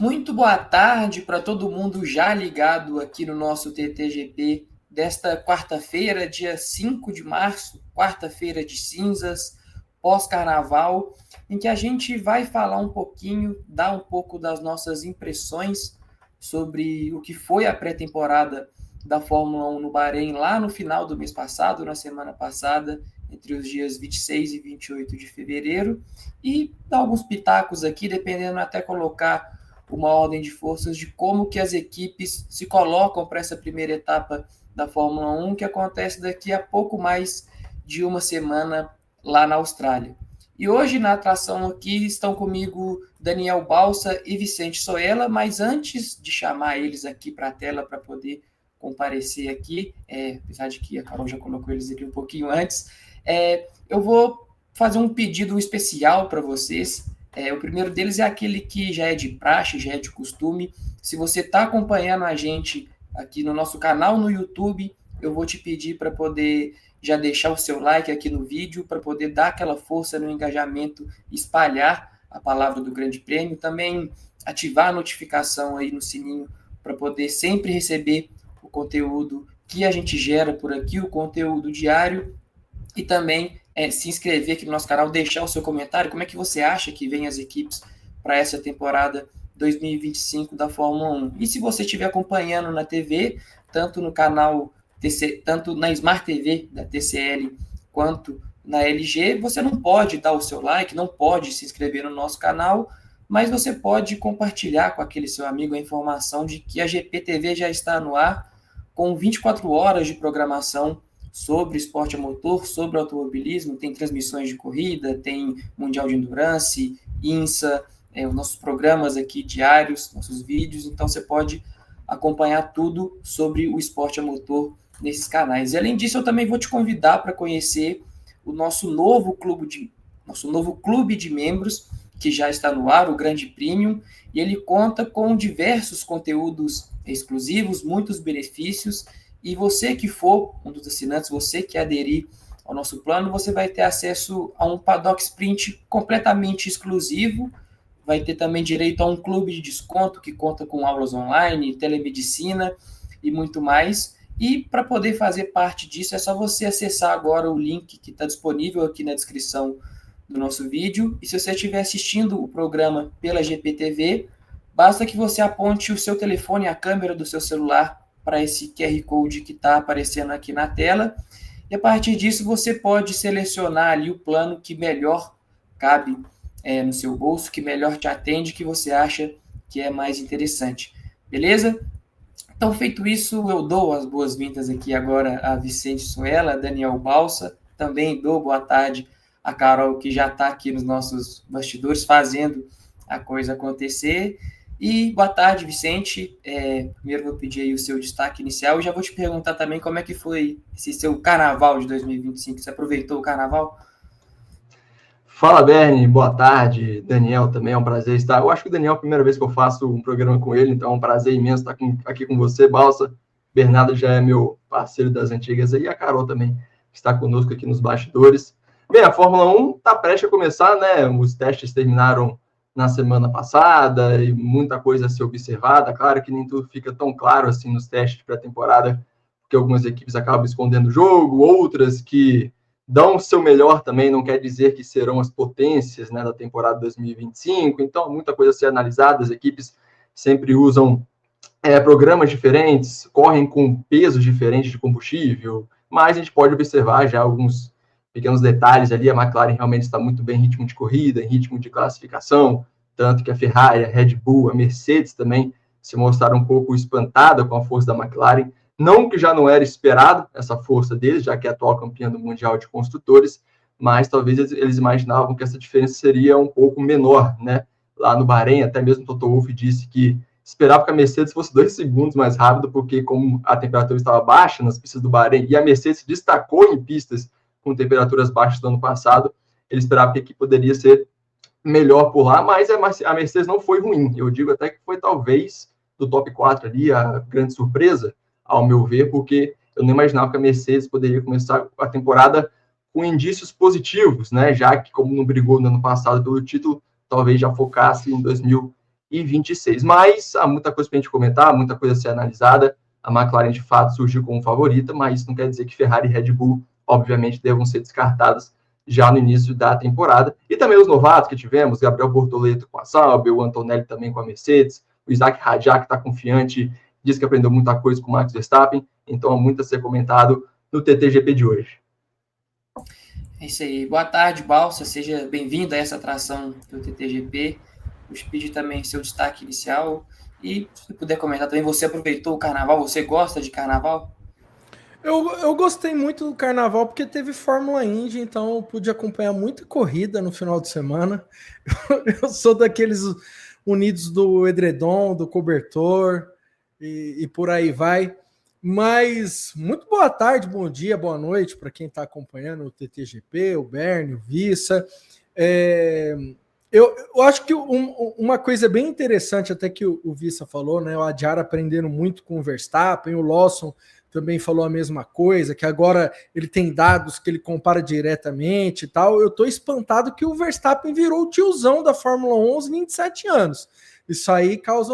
Muito boa tarde para todo mundo já ligado aqui no nosso TTGP desta quarta-feira, dia 5 de março, quarta-feira de cinzas, pós-carnaval, em que a gente vai falar um pouquinho, dar um pouco das nossas impressões sobre o que foi a pré-temporada da Fórmula 1 no Bahrein lá no final do mês passado, na semana passada, entre os dias 26 e 28 de fevereiro, e dar alguns pitacos aqui, dependendo até colocar uma ordem de forças de como que as equipes se colocam para essa primeira etapa da Fórmula 1, que acontece daqui a pouco mais de uma semana lá na Austrália. E hoje na atração aqui estão comigo Daniel Balsa e Vicente Soela, mas antes de chamar eles aqui para a tela para poder comparecer aqui, apesar de que a Carol já colocou eles aqui um pouquinho antes, eu vou fazer um pedido especial para vocês. O primeiro deles é aquele que já é de praxe, já é de costume. Se você está acompanhando a gente aqui no nosso canal no YouTube, eu vou te pedir para poder já deixar o seu like aqui no vídeo, para poder dar aquela força no engajamento, espalhar a palavra do Grande Prêmio, também ativar a notificação aí no sininho, para poder sempre receber o conteúdo que a gente gera por aqui, o conteúdo diário, e também se inscrever aqui no nosso canal, deixar o seu comentário, como é que você acha que vem as equipes para essa temporada 2025 da Fórmula 1. E se você estiver acompanhando na TV, tanto no canal, tanto na Smart TV da TCL, quanto na LG, você não pode dar o seu like, não pode se inscrever no nosso canal, mas você pode compartilhar com aquele seu amigo a informação de que a GPTV já está no ar, com 24 horas de programação sobre esporte a motor, sobre automobilismo, tem transmissões de corrida, tem Mundial de Endurance, INSA, os nossos programas aqui diários, nossos vídeos, então você pode acompanhar tudo sobre o esporte a motor nesses canais. E além disso, eu também vou te convidar para conhecer o nosso novo clube de membros, que já está no ar, o Grande Premium, e ele conta com diversos conteúdos exclusivos, muitos benefícios. E você que for um dos assinantes, você que aderir ao nosso plano, você vai ter acesso a um Paddock Sprint completamente exclusivo, vai ter também direito a um clube de desconto que conta com aulas online, telemedicina e muito mais. E para poder fazer parte disso, é só você acessar agora o link que está disponível aqui na descrição do nosso vídeo. E se você estiver assistindo o programa pela GPTV, basta que você aponte o seu telefone, a câmera do seu celular, para esse QR Code que está aparecendo aqui na tela, e a partir disso você pode selecionar ali o plano que melhor cabe no seu bolso, que melhor te atende, que você acha que é mais interessante, beleza? Então, feito isso, eu dou as boas-vindas aqui agora a Vicente Soela, a Daniel Balsa, também dou boa tarde a Carol, que já está aqui nos nossos bastidores, fazendo a coisa acontecer. E boa tarde, Vicente. Primeiro vou pedir aí o seu destaque inicial e já vou te perguntar também como é que foi esse seu carnaval de 2025. Você aproveitou o carnaval? Fala, Bernie. Boa tarde. Daniel também, é um prazer estar. Eu acho que o Daniel é a primeira vez que eu faço um programa com ele, então é um prazer imenso estar aqui com você, Balsa. Bernardo já é meu parceiro das antigas aí, e a Carol também está conosco aqui nos bastidores. Bem, a Fórmula 1 está prestes a começar, né? Os testes terminaram na semana passada e muita coisa a ser observada. Claro que nem tudo fica tão claro assim nos testes de pré-temporada, porque algumas equipes acabam escondendo o jogo, outras que dão o seu melhor também, não quer dizer que serão as potências, né, da temporada 2025. Então, muita coisa a ser analisada. As equipes sempre usam programas diferentes, correm com pesos diferentes de combustível, mas a gente pode observar já alguns pequenos detalhes ali. A McLaren realmente está muito bem em ritmo de corrida, em ritmo de classificação, tanto que a Ferrari, a Red Bull, a Mercedes também se mostraram um pouco espantada com a força da McLaren. Não que já não era esperado essa força deles, já que é a atual campeã do Mundial de Construtores, mas talvez eles imaginavam que essa diferença seria um pouco menor, né? Lá no Bahrein, até mesmo o Toto Wolff disse que esperava que a Mercedes fosse 2 segundos mais rápido, porque como a temperatura estava baixa nas pistas do Bahrein, e a Mercedes se destacou em pistas com temperaturas baixas do ano passado, ele esperava que a equipe poderia ser melhor por lá, mas a Mercedes não foi ruim. Eu digo até que foi talvez do top 4 ali a grande surpresa, ao meu ver, porque eu não imaginava que a Mercedes poderia começar a temporada com indícios positivos, né? Já que, como não brigou no ano passado pelo título, talvez já focasse em 2025. 2026. Mas há muita coisa para a gente comentar, muita coisa a ser analisada. A McLaren, de fato, surgiu como favorita, mas isso não quer dizer que Ferrari e Red Bull, obviamente, devam ser descartadas já no início da temporada. E também os novatos que tivemos, Gabriel Bortoleto com a Sauber, o Antonelli também com a Mercedes, o Isaac Hadjar, que está confiante, diz que aprendeu muita coisa com o Max Verstappen, então há muito a ser comentado no TTGP de hoje. É isso aí. Boa tarde, Balsa. Seja bem-vindo a essa atração do TTGP. O Speed também seu destaque inicial. E se puder comentar também, você aproveitou o carnaval? Você gosta de carnaval? Eu gostei muito do carnaval porque teve Fórmula Indy, então eu pude acompanhar muita corrida no final de semana. Eu sou daqueles unidos do edredom, do cobertor e por aí vai. Mas muito boa tarde, bom dia, boa noite para quem está acompanhando o TTGP, o Bernie, o Vissa. Eu acho que uma coisa bem interessante, até que o Vissa falou, né? O Hadjar aprendendo muito com o Verstappen, o Lawson também falou a mesma coisa, que agora ele tem dados que ele compara diretamente e tal. Eu estou espantado que o Verstappen virou o tiozão da Fórmula 1 aos 27 anos. Isso aí causa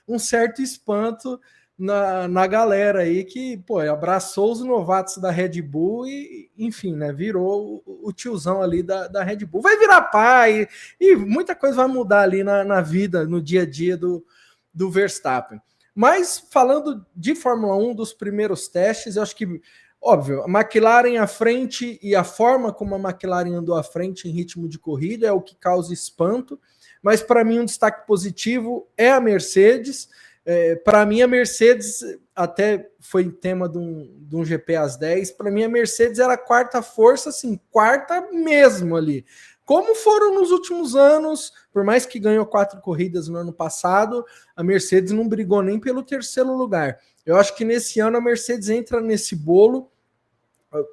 um certo espanto na galera aí que, pô, abraçou os novatos da Red Bull e, enfim, né, virou o tiozão ali da Red Bull. Vai virar pai e muita coisa vai mudar ali na vida, no dia a dia do Verstappen. Mas, falando de Fórmula 1, dos primeiros testes, eu acho que, óbvio, a McLaren à frente e a forma como a McLaren andou à frente em ritmo de corrida é o que causa espanto, mas para mim um destaque positivo é a Mercedes. Para mim a Mercedes, até foi tema de um GP às 10, para mim a Mercedes era a quarta força, assim, quarta mesmo ali. Como foram nos últimos anos, por mais que ganhou 4 corridas no ano passado, a Mercedes não brigou nem pelo terceiro lugar. Eu acho que nesse ano a Mercedes entra nesse bolo,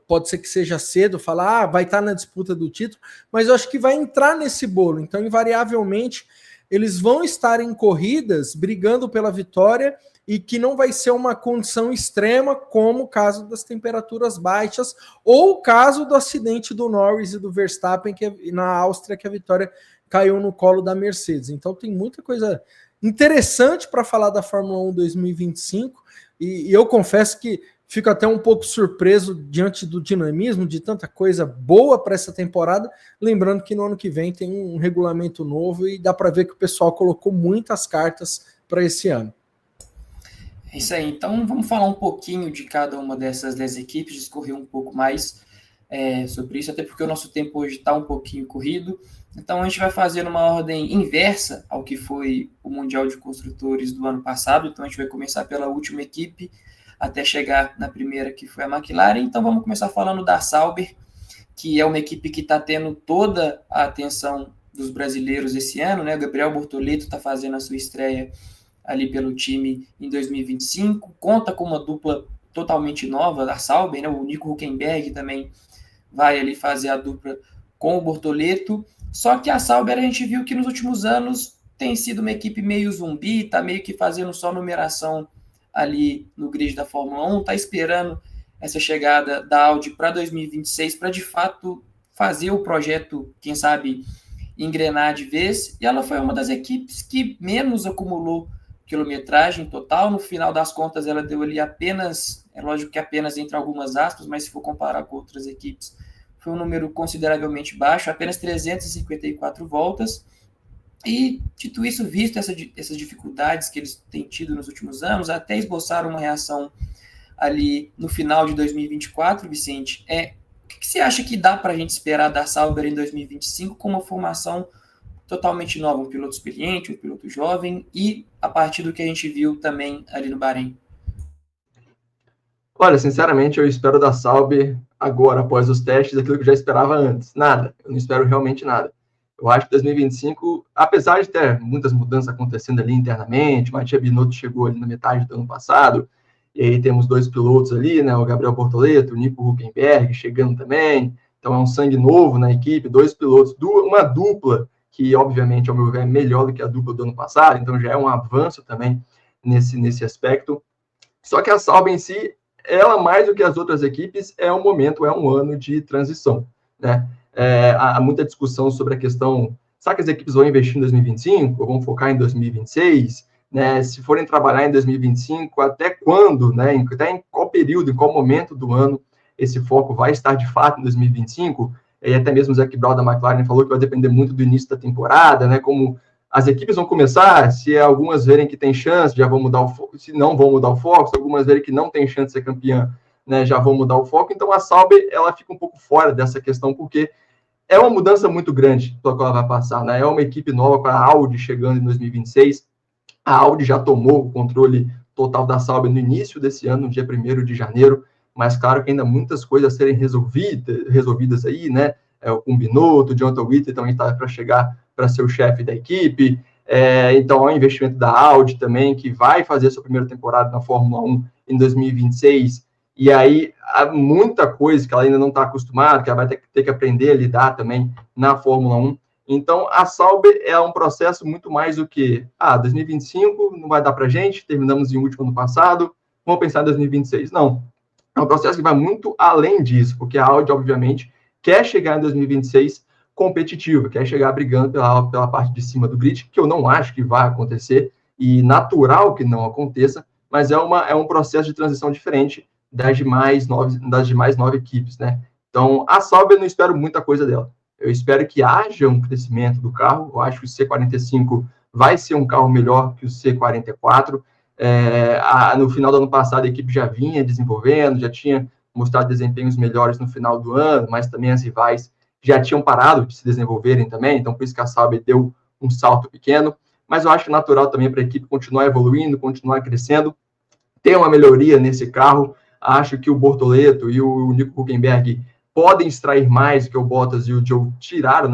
pode ser que seja cedo, falar, vai estar na disputa do título, mas eu acho que vai entrar nesse bolo, então invariavelmente eles vão estar em corridas brigando pela vitória e que não vai ser uma condição extrema como o caso das temperaturas baixas ou o caso do acidente do Norris e do Verstappen na Áustria, que a vitória caiu no colo da Mercedes. Então tem muita coisa interessante para falar da Fórmula 1 2025 e eu confesso que fico até um pouco surpreso diante do dinamismo de tanta coisa boa para essa temporada, lembrando que no ano que vem tem um regulamento novo e dá para ver que o pessoal colocou muitas cartas para esse ano. É isso aí. Então vamos falar um pouquinho de cada uma dessas 10 equipes, discorrer um pouco mais sobre isso, até porque o nosso tempo hoje está um pouquinho corrido. Então a gente vai fazer uma ordem inversa ao que foi o Mundial de Construtores do ano passado. Então a gente vai começar pela última equipe, até chegar na primeira, que foi a McLaren. Então vamos começar falando da Sauber, que é uma equipe que está tendo toda a atenção dos brasileiros esse ano, né? O Gabriel Bortoleto está fazendo a sua estreia ali pelo time em 2025, conta com uma dupla totalmente nova da Sauber, né? O Nico Hülkenberg também vai ali fazer a dupla com o Bortoleto, só que a Sauber a gente viu que nos últimos anos tem sido uma equipe meio zumbi, está meio que fazendo só numeração ali no grid da Fórmula 1, está esperando essa chegada da Audi para 2026 para de fato fazer o projeto, quem sabe, engrenar de vez, e ela foi uma das equipes que menos acumulou quilometragem total. No final das contas ela deu ali apenas, é lógico que apenas entre algumas aspas, mas se for comparar com outras equipes, foi um número consideravelmente baixo, apenas 354 voltas. E, dito isso, visto essas dificuldades que eles têm tido nos últimos anos, até esboçaram uma reação ali no final de 2024, Vicente. O que você acha que dá para a gente esperar da Sauber em 2025 com uma formação totalmente nova, um piloto experiente, um piloto jovem, e a partir do que a gente viu também ali no Bahrein? Olha, sinceramente, eu espero da Sauber agora, após os testes, aquilo que eu já esperava antes. Nada. Eu não espero realmente nada. Eu acho que 2025, apesar de ter muitas mudanças acontecendo ali internamente, o Mattia Binotto chegou ali na metade do ano passado, e aí temos 2 pilotos ali, né, o Gabriel Bortoleto, o Nico Hülkenberg chegando também, então é um sangue novo na equipe, 2 pilotos, uma dupla que, obviamente, ao meu ver, é melhor do que a dupla do ano passado, então já é um avanço também nesse aspecto. Só que a Sauber em si, ela mais do que as outras equipes, é um ano de transição, né? Há muita discussão sobre a questão será que as equipes vão investir em 2025 ou vão focar em 2026? Né? Se forem trabalhar em 2025, até quando, né? Até em qual período, em qual momento do ano esse foco vai estar de fato em 2025? E até mesmo o Zac Brown da McLaren falou que vai depender muito do início da temporada, né? Como as equipes vão começar, se algumas verem que tem chance, já vão mudar o foco, se não vão mudar o foco, se algumas verem que não tem chance de ser campeã, né, já vão mudar o foco. Então a Sauber, ela fica um pouco fora dessa questão, porque é uma mudança muito grande pela qual ela vai passar, né? É uma equipe nova com a Audi chegando em 2026. A Audi já tomou o controle total da Sauber no início desse ano, no dia 1º de janeiro, mas claro que ainda muitas coisas a serem resolvidas aí, né? O Binotto, o Jonathan Whittaker também está para chegar para ser o chefe da equipe. Então, é um investimento da Audi também, que vai fazer sua primeira temporada na Fórmula 1 em 2026. E aí, há muita coisa que ela ainda não está acostumada, que ela vai ter que aprender a lidar também na Fórmula 1. Então, a Sauber é um processo muito mais do que 2025 não vai dar para a gente, terminamos em último ano passado, vamos pensar em 2026. Não, é um processo que vai muito além disso, porque a Audi, obviamente, quer chegar em 2026 competitiva, quer chegar brigando pela parte de cima do grid, que eu não acho que vai acontecer, e natural que não aconteça, mas é um processo de transição diferente das demais 9 equipes, né? Então, a Sauber eu não espero muita coisa dela. Eu espero que haja um crescimento do carro. Eu acho que o C45 vai ser um carro melhor que o C44. No final do ano passado, a equipe já vinha desenvolvendo, já tinha mostrado desempenhos melhores no final do ano, mas também as rivais já tinham parado de se desenvolverem também, então por isso que a Sauber deu um salto pequeno. Mas eu acho natural também para a equipe continuar evoluindo, continuar crescendo, ter uma melhoria nesse carro. Acho que o Bortoleto e o Nico Hülkenberg podem extrair mais do que o Bottas e o Zhou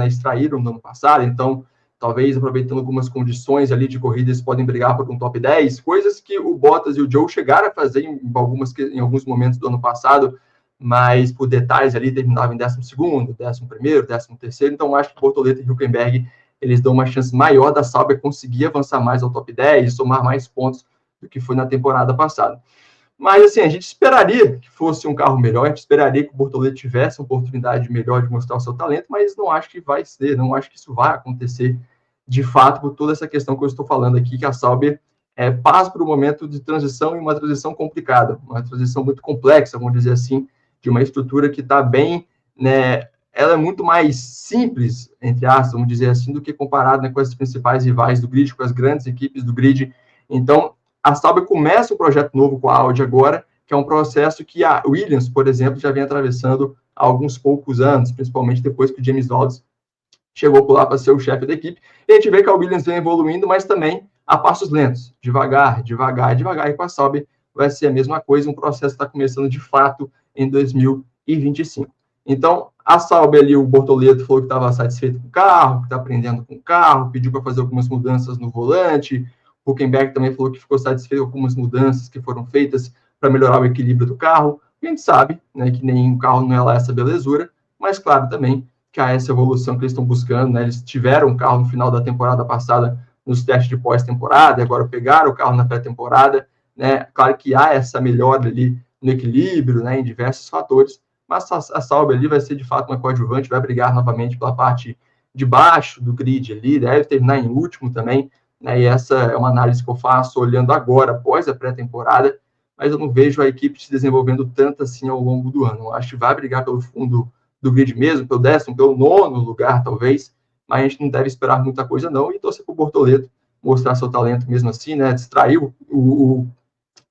extraíram no ano passado, então talvez aproveitando algumas condições ali de corrida, eles podem brigar por um top 10, coisas que o Bottas e o Zhou chegaram a fazer em alguns momentos do ano passado, mas por detalhes ali terminava em 12º, 11º, 13º, então acho que o Bortoleto e o Hülkenberg, eles dão uma chance maior da Sauber conseguir avançar mais ao top 10 e somar mais pontos do que foi na temporada passada. Mas, assim, a gente esperaria que fosse um carro melhor, a gente esperaria que o Bortoleto tivesse uma oportunidade melhor de mostrar o seu talento, mas não acho que vai ser, não acho que isso vai acontecer de fato por toda essa questão que eu estou falando aqui, que a Sauber passa por um momento de transição e uma transição complicada, uma transição muito complexa, vamos dizer assim, de uma estrutura que está bem, né, ela é muito mais simples, entre aspas, vamos dizer assim, do que comparado, né, com as principais rivais do grid, com as grandes equipes do grid. Então, a Sauber começa um projeto novo com a Audi agora, que é um processo que a Williams, por exemplo, já vem atravessando há alguns poucos anos, principalmente depois que o James Vowles chegou por lá para ser o chefe da equipe. E a gente vê que a Williams vem evoluindo, mas também a passos lentos, devagar, e com a Sauber vai ser a mesma coisa, um processo que está começando de fato em 2025. Então, a Sauber ali, o Bortoleto falou que estava satisfeito com o carro, que está aprendendo com o carro, pediu para fazer algumas mudanças no volante. O Hülkenberg também falou que ficou satisfeito com algumas mudanças que foram feitas para melhorar o equilíbrio do carro. A gente sabe, né, que nenhum carro não é lá essa belezura, mas claro também que há essa evolução que eles estão buscando, né? Eles tiveram um carro no final da temporada passada nos testes de pós-temporada, e agora pegaram o carro na pré-temporada, né? Claro que há essa melhora ali no equilíbrio, né, em diversos fatores, mas a Sauber ali vai ser de fato uma coadjuvante, vai brigar novamente pela parte de baixo do grid ali, deve terminar em último também, né? E essa é uma análise que eu faço olhando agora, após a pré-temporada, mas eu não vejo a equipe se desenvolvendo tanto assim ao longo do ano. Eu acho que vai brigar pelo fundo do grid mesmo, pelo 10º, pelo 9º lugar, talvez, mas a gente não deve esperar muita coisa, não, e torcer para o Bortoleto mostrar seu talento mesmo assim, né? Distrair o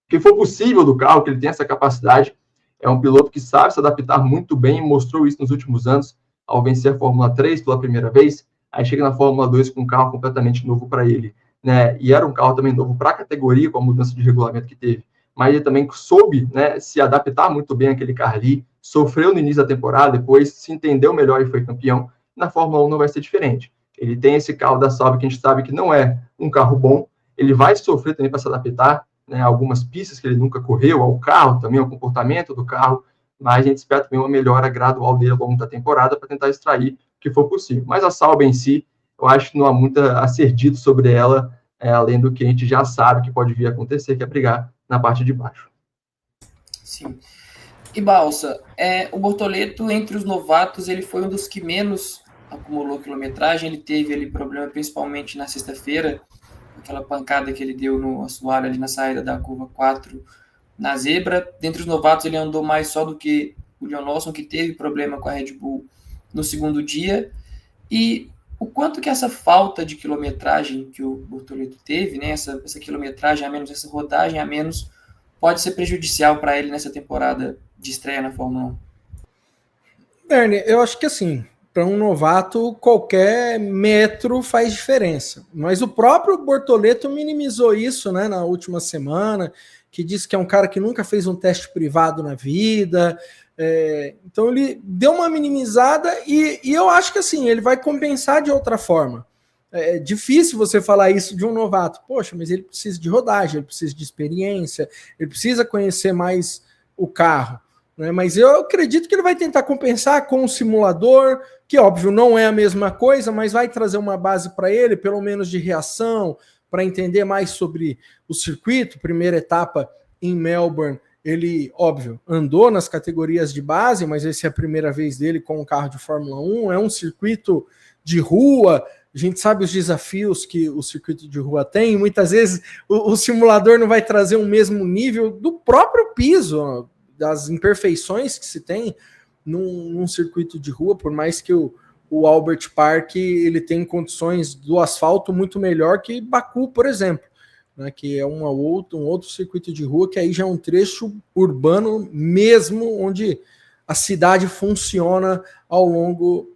que for possível do carro, que ele tem essa capacidade. É um piloto que sabe se adaptar muito bem, mostrou isso nos últimos anos, ao vencer a Fórmula 3 pela primeira vez, aí chega na Fórmula 2 com um carro completamente novo para ele, né? E era um carro também novo para a categoria, com a mudança de regulamento que teve, mas ele também soube, né, se adaptar muito bem àquele carro ali, sofreu no início da temporada, depois se entendeu melhor e foi campeão. Na Fórmula 1 não vai ser diferente. Ele tem esse carro da Sauber que a gente sabe que não é um carro bom, ele vai sofrer também para se adaptar, né, algumas pistas que ele nunca correu, ao carro também, ao comportamento do carro, mas a gente espera também uma melhora gradual dele ao longo da temporada para tentar extrair o que for possível. Mas a Sauber em si, eu acho que não há muito a ser dito sobre ela, além do que a gente já sabe que pode vir a acontecer, que é brigar na parte de baixo. Sim. E Balsa, o Bortoleto, entre os novatos, ele foi um dos que menos acumulou quilometragem, ele teve ali problema principalmente na sexta-feira, aquela pancada que ele deu no assoalho ali na saída da curva 4 na zebra. Dentre os novatos ele andou mais só do que o Leon Lawson, que teve problema com a Red Bull no segundo dia. E o quanto que essa falta de quilometragem que o Bortoleto teve, né, essa quilometragem a menos, essa rodagem a menos, pode ser prejudicial para ele nessa temporada de estreia na Fórmula 1? Bernie, eu acho que assim, para um novato, qualquer metro faz diferença. Mas o próprio Bortoleto minimizou isso, né, na última semana, que disse que é um cara que nunca fez um teste privado na vida. Então ele deu uma minimizada e eu acho que assim, ele vai compensar de outra forma. É difícil você falar isso de um novato. Poxa, mas ele precisa de rodagem, ele precisa de experiência, ele precisa conhecer mais o carro. Né? Mas eu acredito que ele vai tentar compensar com o simulador, que óbvio não é a mesma coisa, mas vai trazer uma base para ele, pelo menos de reação, para entender mais sobre o circuito. Primeira etapa em Melbourne, ele, óbvio, andou nas categorias de base, mas essa é a primeira vez dele com um carro de Fórmula 1, é um circuito de rua, a gente sabe os desafios que o circuito de rua tem, muitas vezes o simulador não vai trazer o mesmo nível do próprio piso, das imperfeições que se tem num circuito de rua, por mais que o Albert Park ele tem condições do asfalto muito melhor que Baku, por exemplo, né, que é um outro circuito de rua, que aí já é um trecho urbano mesmo, onde a cidade funciona ao longo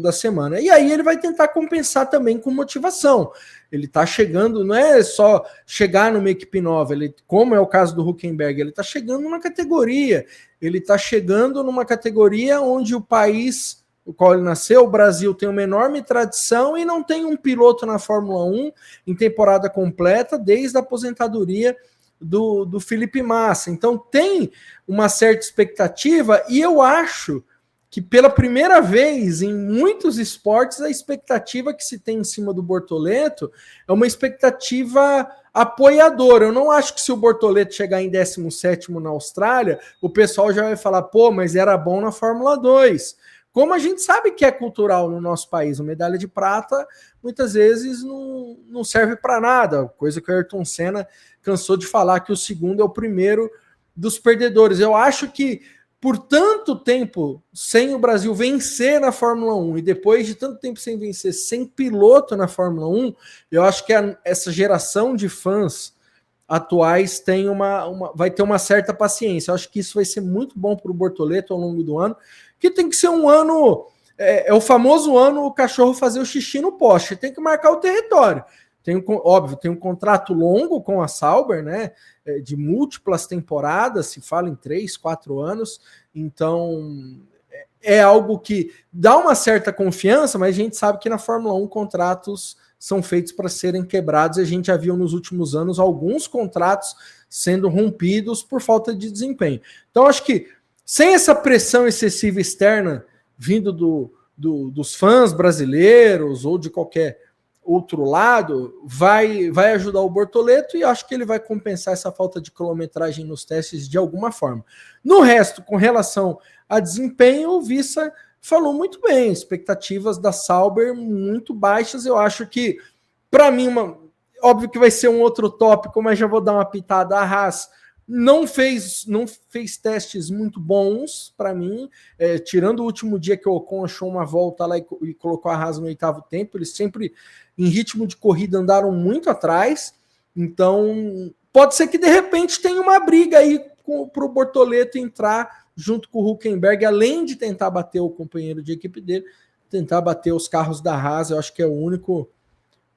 da semana. E aí ele vai tentar compensar também com motivação. Ele está chegando, não é só chegar numa equipe nova, como é o caso do Hülkenberg, ele está chegando numa categoria, ele está chegando numa categoria onde o país o qual ele nasceu, o Brasil, tem uma enorme tradição e não tem um piloto na Fórmula 1 em temporada completa desde a aposentadoria do Felipe Massa. Então tem uma certa expectativa e eu acho que pela primeira vez em muitos esportes a expectativa que se tem em cima do Bortoleto é uma expectativa apoiadora. Eu não acho que se o Bortoleto chegar em 17º na Austrália, o pessoal já vai falar, pô, mas era bom na Fórmula 2. Como a gente sabe que é cultural no nosso país, uma medalha de prata muitas vezes não serve para nada, coisa que o Ayrton Senna cansou de falar, que o segundo é o primeiro dos perdedores. Eu acho que por tanto tempo sem o Brasil vencer na Fórmula 1 e depois de tanto tempo sem vencer, sem piloto na Fórmula 1, eu acho que essa geração de fãs atuais vai ter uma certa paciência. Eu acho que isso vai ser muito bom para o Bortoleto ao longo do ano, que tem que ser um ano, é o famoso ano o cachorro fazer o xixi no poste, tem que marcar o território. Óbvio, tem um contrato longo com a Sauber, né, de múltiplas temporadas, se fala em 3, 4 anos, então é algo que dá uma certa confiança, mas a gente sabe que na Fórmula 1 contratos são feitos para serem quebrados, e a gente já viu nos últimos anos alguns contratos sendo rompidos por falta de desempenho. Então acho que sem essa pressão excessiva externa vindo dos fãs brasileiros ou de qualquer outro lado, vai ajudar o Bortoleto e acho que ele vai compensar essa falta de quilometragem nos testes de alguma forma. No resto, com relação a desempenho, o Vissa falou muito bem, expectativas da Sauber muito baixas. Eu acho que, para mim, óbvio que vai ser um outro tópico, mas já vou dar uma pitada. A Haas não fez testes muito bons para mim, tirando o último dia que o Ocon achou uma volta lá e colocou a Haas no 8º tempo. Eles sempre, em ritmo de corrida, andaram muito atrás, então pode ser que de repente tenha uma briga aí para o Bortoleto entrar junto com o Hülkenberg, além de tentar bater o companheiro de equipe dele, tentar bater os carros da Haas. Eu acho que é o único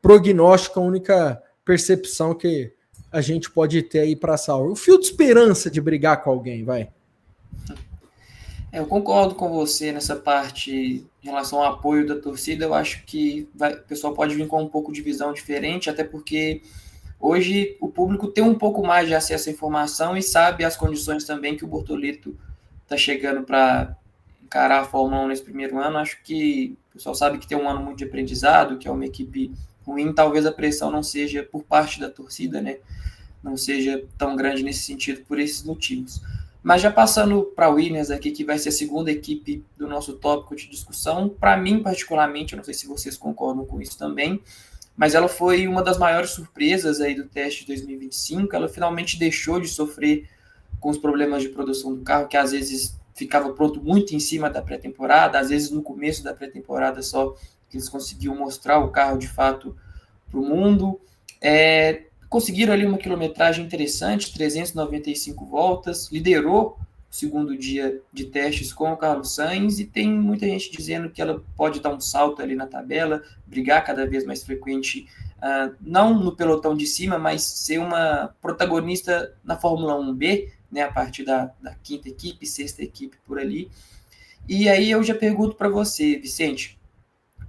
prognóstico, a única percepção que a gente pode ter aí para a Sauber. O fio de esperança de brigar com alguém, vai. Eu concordo com você nessa parte em relação ao apoio da torcida. Eu acho que o pessoal pode vir com um pouco de visão diferente, até porque hoje o público tem um pouco mais de acesso à informação e sabe as condições também que o Bortoleto está chegando para encarar a Fórmula 1 nesse primeiro ano. Acho que o pessoal sabe que tem um ano muito de aprendizado, que é uma equipe ruim. Talvez a pressão não seja por parte da torcida, né? Não seja tão grande nesse sentido por esses motivos. Mas já passando para a Williams aqui, que vai ser a segunda equipe do nosso tópico de discussão, para mim particularmente, eu não sei se vocês concordam com isso também, mas ela foi uma das maiores surpresas aí do teste de 2025, ela finalmente deixou de sofrer com os problemas de produção do carro, que às vezes ficava pronto muito em cima da pré-temporada, às vezes no começo da pré-temporada só que eles conseguiam mostrar o carro de fato para o mundo. Conseguiram ali uma quilometragem interessante, 395 voltas, liderou o segundo dia de testes com o Carlos Sainz, e tem muita gente dizendo que ela pode dar um salto ali na tabela, brigar cada vez mais frequente, não no pelotão de cima, mas ser uma protagonista na Fórmula 1B, né, a partir da quinta equipe, sexta equipe por ali. E aí eu já pergunto para você, Vicente,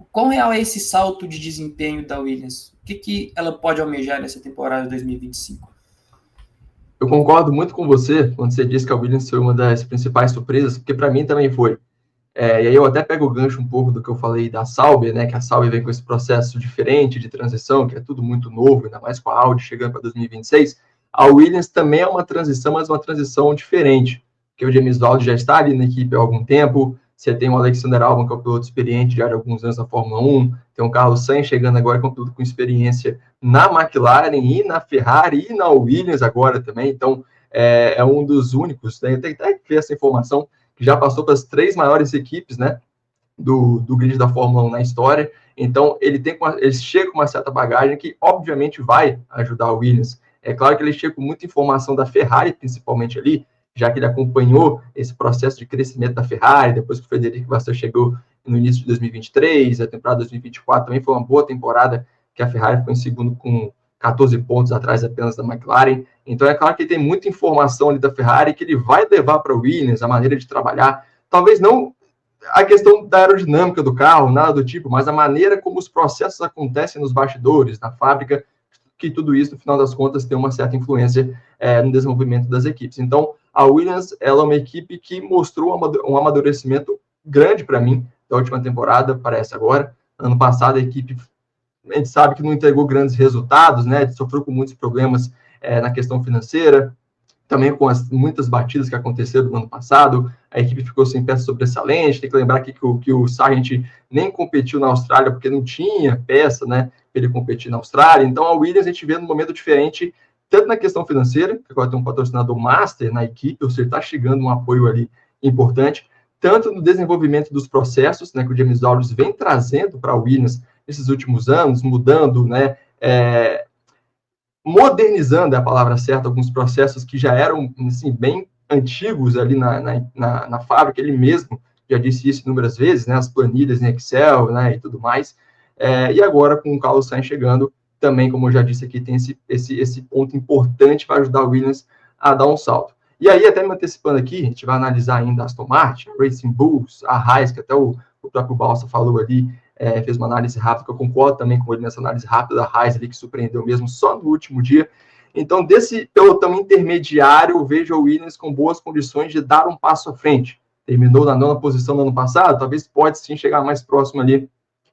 quão real é esse salto de desempenho da Williams? O que ela pode almejar nessa temporada de 2025? Eu concordo muito com você quando você disse que a Williams foi uma das principais surpresas, porque para mim também foi. E aí eu até pego o gancho um pouco do que eu falei da Sauber, né? Que a Sauber vem com esse processo diferente de transição, que é tudo muito novo, ainda mais com a Audi chegando para 2026. A Williams também é uma transição, mas uma transição diferente, porque o James Vowles já está ali na equipe há algum tempo. Você tem o Alexander Albon, que é um piloto experiente já de alguns anos na Fórmula 1. Tem o Carlos Sainz chegando agora, que é um piloto com experiência na McLaren e na Ferrari e na Williams agora também. Então, é um dos únicos, né? Eu tenho até que ver essa informação, que já passou para as 3 maiores equipes, né, do grid da Fórmula 1 na história. Então, ele chega com uma certa bagagem que, obviamente, vai ajudar a Williams. É claro que ele chega com muita informação da Ferrari, principalmente ali, já que ele acompanhou esse processo de crescimento da Ferrari, depois que o Frederico Vasseur chegou no início de 2023, a temporada 2024 também foi uma boa temporada, que a Ferrari ficou em segundo com 14 pontos atrás apenas da McLaren. Então, é claro que ele tem muita informação ali da Ferrari que ele vai levar para a Williams, a maneira de trabalhar. Talvez não a questão da aerodinâmica do carro, nada do tipo, mas a maneira como os processos acontecem nos bastidores, na fábrica, que tudo isso, no final das contas, tem uma certa influência no desenvolvimento das equipes. Então, a Williams, ela é uma equipe que mostrou um amadurecimento grande para mim da última temporada, parece agora. Ano passado, a equipe, a gente sabe que não entregou grandes resultados, né? Sofreu com muitos problemas na questão financeira, também com muitas batidas que aconteceram no ano passado, a equipe ficou sem peça sobressalente. Tem que lembrar aqui que o Sargent nem competiu na Austrália porque não tinha peça, né, para ele competir na Austrália. Então, a Williams a gente vê num momento diferente, tanto na questão financeira, que agora tem um patrocinador master na equipe, ou seja, está chegando um apoio ali importante, tanto no desenvolvimento dos processos, né, que o James Vowles vem trazendo para a Williams nesses últimos anos, mudando, né, modernizando, é a palavra certa, alguns processos que já eram, assim, bem antigos ali na fábrica. Ele mesmo já disse isso inúmeras vezes, né, as planilhas em Excel, né, e tudo mais. E agora, com o Carlos Sainz chegando, também, como eu já disse aqui, tem esse ponto importante para ajudar o Williams a dar um salto. E aí, até me antecipando aqui, a gente vai analisar ainda a Aston Martin, a Racing Bulls, a Haas, que até o próprio Balsa falou ali, fez uma análise rápida, que eu concordo também com ele nessa análise rápida da Haas ali, que surpreendeu mesmo só no último dia. Então, desse pelotão intermediário, eu vejo a Williams com boas condições de dar um passo à frente. Terminou na 9ª posição no ano passado, talvez pode sim chegar mais próximo ali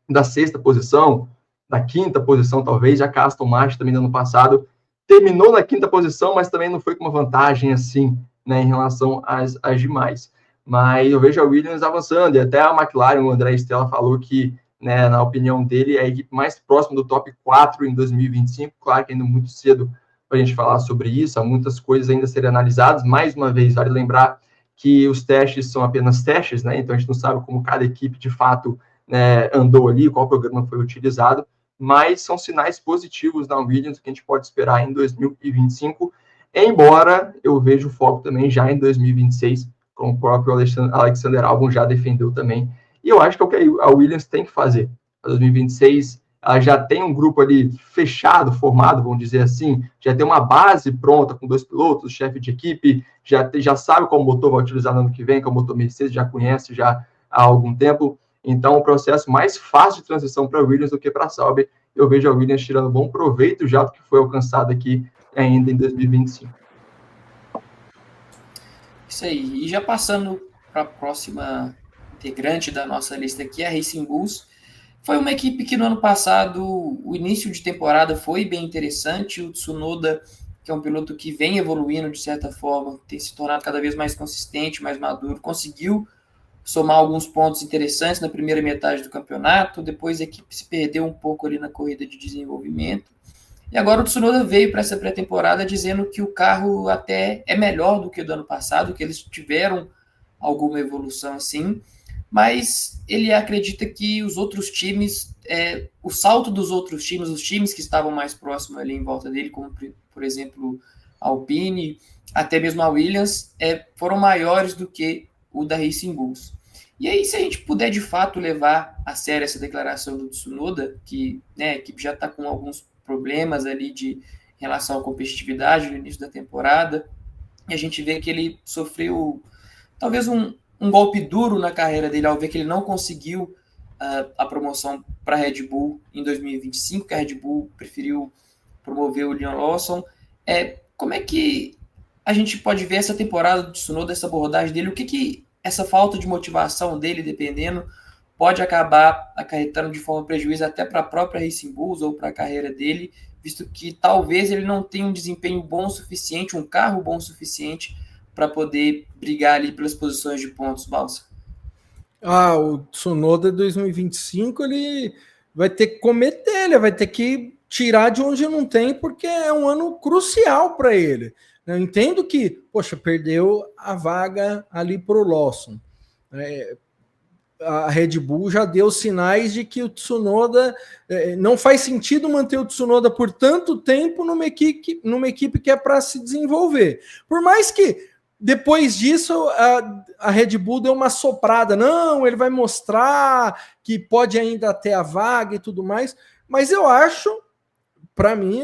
da 6ª posição, da 5ª posição talvez, já que a Aston Martin também no ano passado terminou na 5ª posição, mas também não foi com uma vantagem assim, né, em relação às demais. Mas eu vejo a Williams avançando, e até a McLaren, o André Stella falou que, né, na opinião dele, é a equipe mais próxima do top 4 em 2025. Claro que ainda muito cedo para a gente falar sobre isso, há muitas coisas ainda a serem analisadas. Mais uma vez, vale lembrar que os testes são apenas testes, né? Então a gente não sabe como cada equipe de fato, né, andou ali, qual programa foi utilizado, mas são sinais positivos na Williams que a gente pode esperar em 2025, embora eu veja o foco também já em 2026, como o próprio Alexander Albon já defendeu também. E eu acho que é o que a Williams tem que fazer. Para 2026, ela já tem um grupo ali fechado, formado, vamos dizer assim, já tem uma base pronta com 2 pilotos, chefe de equipe, já sabe qual motor vai utilizar no ano que vem, que é o motor Mercedes, já conhece já há algum tempo. Então, um processo mais fácil de transição para a Williams do que para a Sauber. Eu vejo a Williams tirando bom proveito já do que foi alcançado aqui ainda em 2025. Isso aí. E já passando para a próxima integrante da nossa lista aqui, a Racing Bulls. Foi uma equipe que no ano passado, o início de temporada foi bem interessante. O Tsunoda que é um piloto que vem evoluindo de certa forma, tem se tornado cada vez mais consistente, mais maduro, conseguiu somar alguns pontos interessantes na primeira metade do campeonato, depois a equipe se perdeu um pouco ali na corrida de desenvolvimento, e agora o Tsunoda veio para essa pré-temporada dizendo que o carro até é melhor do que o do ano passado, que eles tiveram alguma evolução assim, mas ele acredita que os outros times, o salto dos outros times, os times que estavam mais próximos ali em volta dele, como por exemplo a Alpine, até mesmo a Williams, foram maiores do que o da Racing Bulls. E aí, se a gente puder de fato levar a sério essa declaração do Tsunoda, que a equipe já está com alguns problemas ali em relação à competitividade no início da temporada, e a gente vê que ele sofreu talvez um golpe duro na carreira dele ao ver que ele não conseguiu a promoção para a Red Bull em 2025, que a Red Bull preferiu promover o Liam Lawson. Como é que a gente pode ver essa temporada do Tsunoda, essa abordagem dele? O que essa falta de motivação dele, dependendo, pode acabar acarretando de forma prejuízo até para a própria Racing Bulls ou para a carreira dele, visto que talvez ele não tenha um desempenho bom o suficiente, um carro bom o suficiente para poder brigar ali pelas posições de pontos, Balsa? O Tsunoda 2025 ele vai ter que cometer, ele vai ter que tirar de onde não tem, porque é um ano crucial para ele. Eu entendo que, poxa, perdeu a vaga ali para o Lawson. A Red Bull já deu sinais de que o Tsunoda não faz sentido manter o Tsunoda por tanto tempo numa equipe que é para se desenvolver. Por mais que depois disso a Red Bull deu uma soprada, não, ele vai mostrar que pode ainda ter a vaga e tudo mais, mas eu acho, para mim,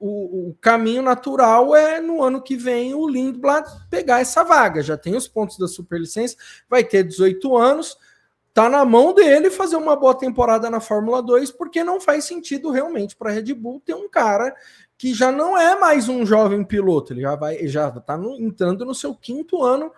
o caminho natural é no ano que vem o Lindblad pegar essa vaga. Já tem os pontos da superlicença, vai ter 18 anos, tá na mão dele fazer uma boa temporada na Fórmula 2, porque não faz sentido realmente para a Red Bull ter um cara que já não é mais um jovem piloto, ele já está entrando no seu 5º ano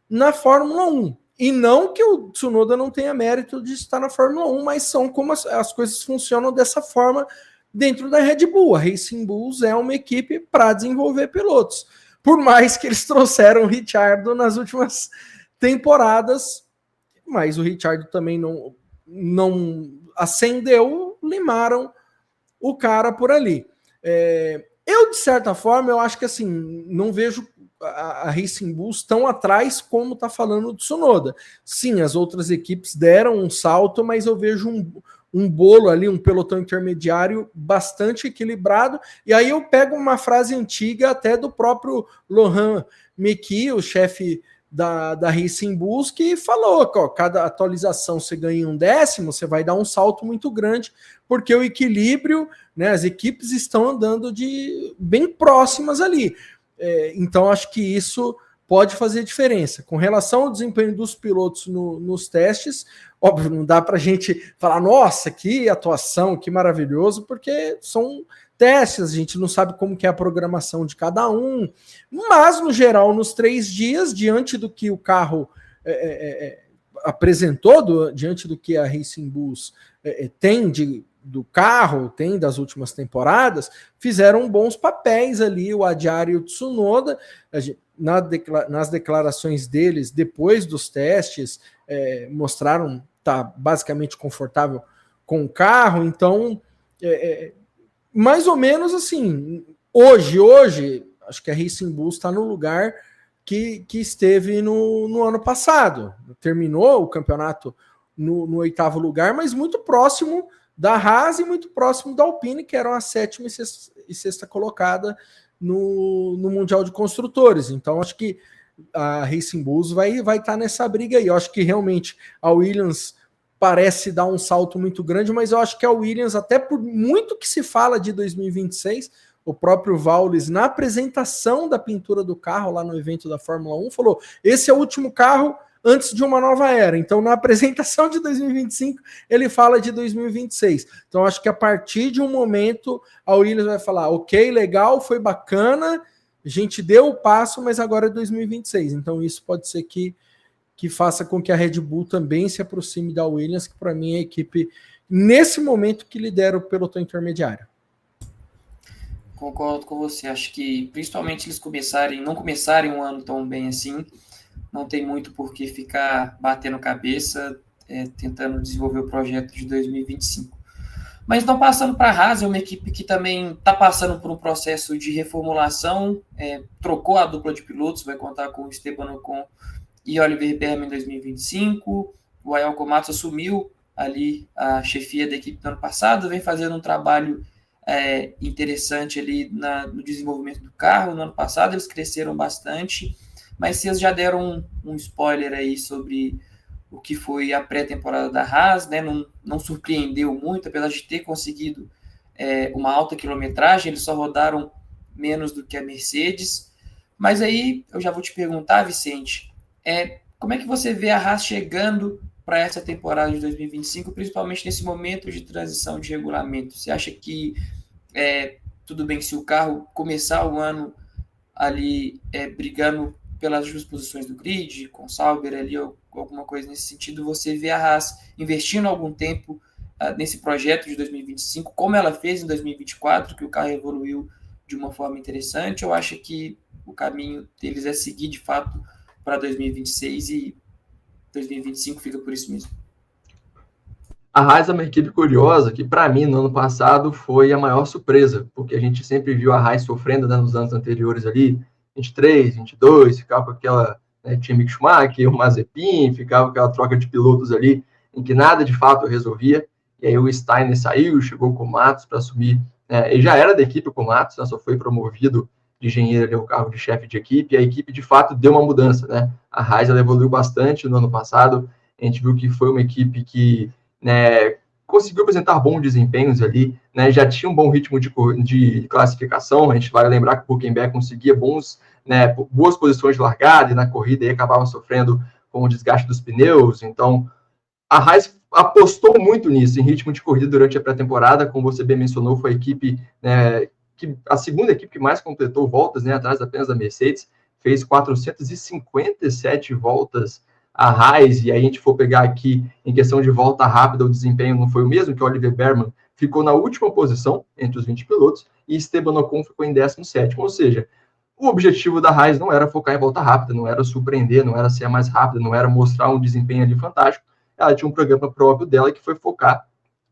na Fórmula 1. E não que o Tsunoda não tenha mérito de estar na Fórmula 1, mas são como as coisas funcionam dessa forma dentro da Red Bull. A Racing Bulls é uma equipe para desenvolver pilotos. Por mais que eles trouxeram o Ricciardo nas últimas temporadas, mas o Ricciardo também não acendeu, limaram o cara por ali. Eu, de certa forma, eu acho que assim, não vejo a Racing Bulls tão atrás como está falando o Tsunoda. Sim, as outras equipes deram um salto, mas eu vejo um bolo ali, um pelotão intermediário bastante equilibrado. E aí eu pego uma frase antiga até do próprio Laurent Mekies, o chefe da Racing Bulls, que falou que cada atualização você ganha 1/10, você vai dar um salto muito grande, porque o equilíbrio, né, as equipes estão andando bem próximas ali. Então acho que isso pode fazer diferença. Com relação ao desempenho dos pilotos nos testes, óbvio, não dá para a gente falar, nossa, que atuação, que maravilhoso, porque são testes, a gente não sabe como que é a programação de cada um, mas no geral, nos 3 dias, diante do que o carro apresentou, diante do que a Racing Bulls tem do carro, tem das últimas temporadas, fizeram bons papéis ali, o Adjar e o Tsunoda. Nas declarações deles, depois dos testes, mostraram tá basicamente confortável com o carro, então mais ou menos assim, hoje acho que a Racing Bulls está no lugar que esteve no ano passado, terminou o campeonato no 8º lugar, mas muito próximo da Haas e muito próximo da Alpine, que eram a 7ª e 6ª colocada no Mundial de Construtores. Então acho que a Racing Bulls vai estar nessa briga aí. Eu acho que realmente a Williams parece dar um salto muito grande, mas eu acho que a Williams, até por muito que se fala de 2026, o próprio Vaules, na apresentação da pintura do carro lá no evento da Fórmula 1, falou, esse é o último carro antes de uma nova era. Então, na apresentação de 2025, ele fala de 2026. Então, acho que a partir de um momento, a Williams vai falar, ok, legal, foi bacana, a gente deu o passo, mas agora é 2026. Então, isso pode ser que faça com que a Red Bull também se aproxime da Williams, que para mim é a equipe, nesse momento, que lidera o pelotão intermediário. Concordo com você. Acho que, principalmente, eles não começarem um ano tão bem assim, não tem muito por que ficar batendo cabeça, tentando desenvolver o projeto de 2025. Mas não passando para a Haas, é uma equipe que também está passando por um processo de reformulação, trocou a dupla de pilotos, vai contar com o Esteban Ocon e Oliver Berman em 2025, o Ayao Komatsu assumiu ali a chefia da equipe do ano passado, vem fazendo um trabalho interessante ali no desenvolvimento do carro. No ano passado eles cresceram bastante, mas vocês já deram um spoiler aí sobre o que foi a pré-temporada da Haas, né? Não surpreendeu muito, apesar de ter conseguido uma alta quilometragem, eles só rodaram menos do que a Mercedes. Mas aí eu já vou te perguntar, Vicente, como é que você vê a Haas chegando para essa temporada de 2025, principalmente nesse momento de transição de regulamento? Você acha que tudo bem se o carro começar o ano ali brigando pelas duas posições do grid, com Sauber ali, ou alguma coisa nesse sentido, você vê a Haas investindo algum tempo nesse projeto de 2025, como ela fez em 2024, que o carro evoluiu de uma forma interessante, ou acha que o caminho deles é seguir de fato para 2026 e 2025 fica por isso mesmo? A Haas é uma equipe curiosa que, para mim, no ano passado, foi a maior surpresa, porque a gente sempre viu a Haas sofrendo, né, nos anos anteriores ali, 23, 22, ficava com aquela, né, tinha Mick Schumacher, o Mazepin, ficava com aquela troca de pilotos ali, em que nada de fato resolvia, e aí o Steiner saiu, chegou com o Matos para assumir, ele já era da equipe com o Matos, né, só foi promovido de engenheiro ali ao cargo de chefe de equipe, e a equipe de fato deu uma mudança, né? A Haas ela evoluiu bastante no ano passado, a gente viu que foi uma equipe que, né, conseguiu apresentar bons desempenhos ali, né, já tinha um bom ritmo de classificação. A gente vai lembrar que o Hülkenberg conseguia boas posições de largada e na corrida e acabava sofrendo com o desgaste dos pneus. Então, a Haas apostou muito nisso, em ritmo de corrida durante a pré-temporada. Como você bem mencionou, foi a equipe, né, a segunda equipe que mais completou voltas, né, atrás apenas da Mercedes, fez 457 voltas a Haas, e aí a gente for pegar aqui em questão de volta rápida, o desempenho não foi o mesmo, que o Oliver Berman ficou na última posição entre os 20 pilotos e Esteban Ocon ficou em 17º, ou seja, o objetivo da Haas não era focar em volta rápida, não era surpreender, não era ser a mais rápida, não era mostrar um desempenho ali fantástico. Ela tinha um programa próprio dela que foi focar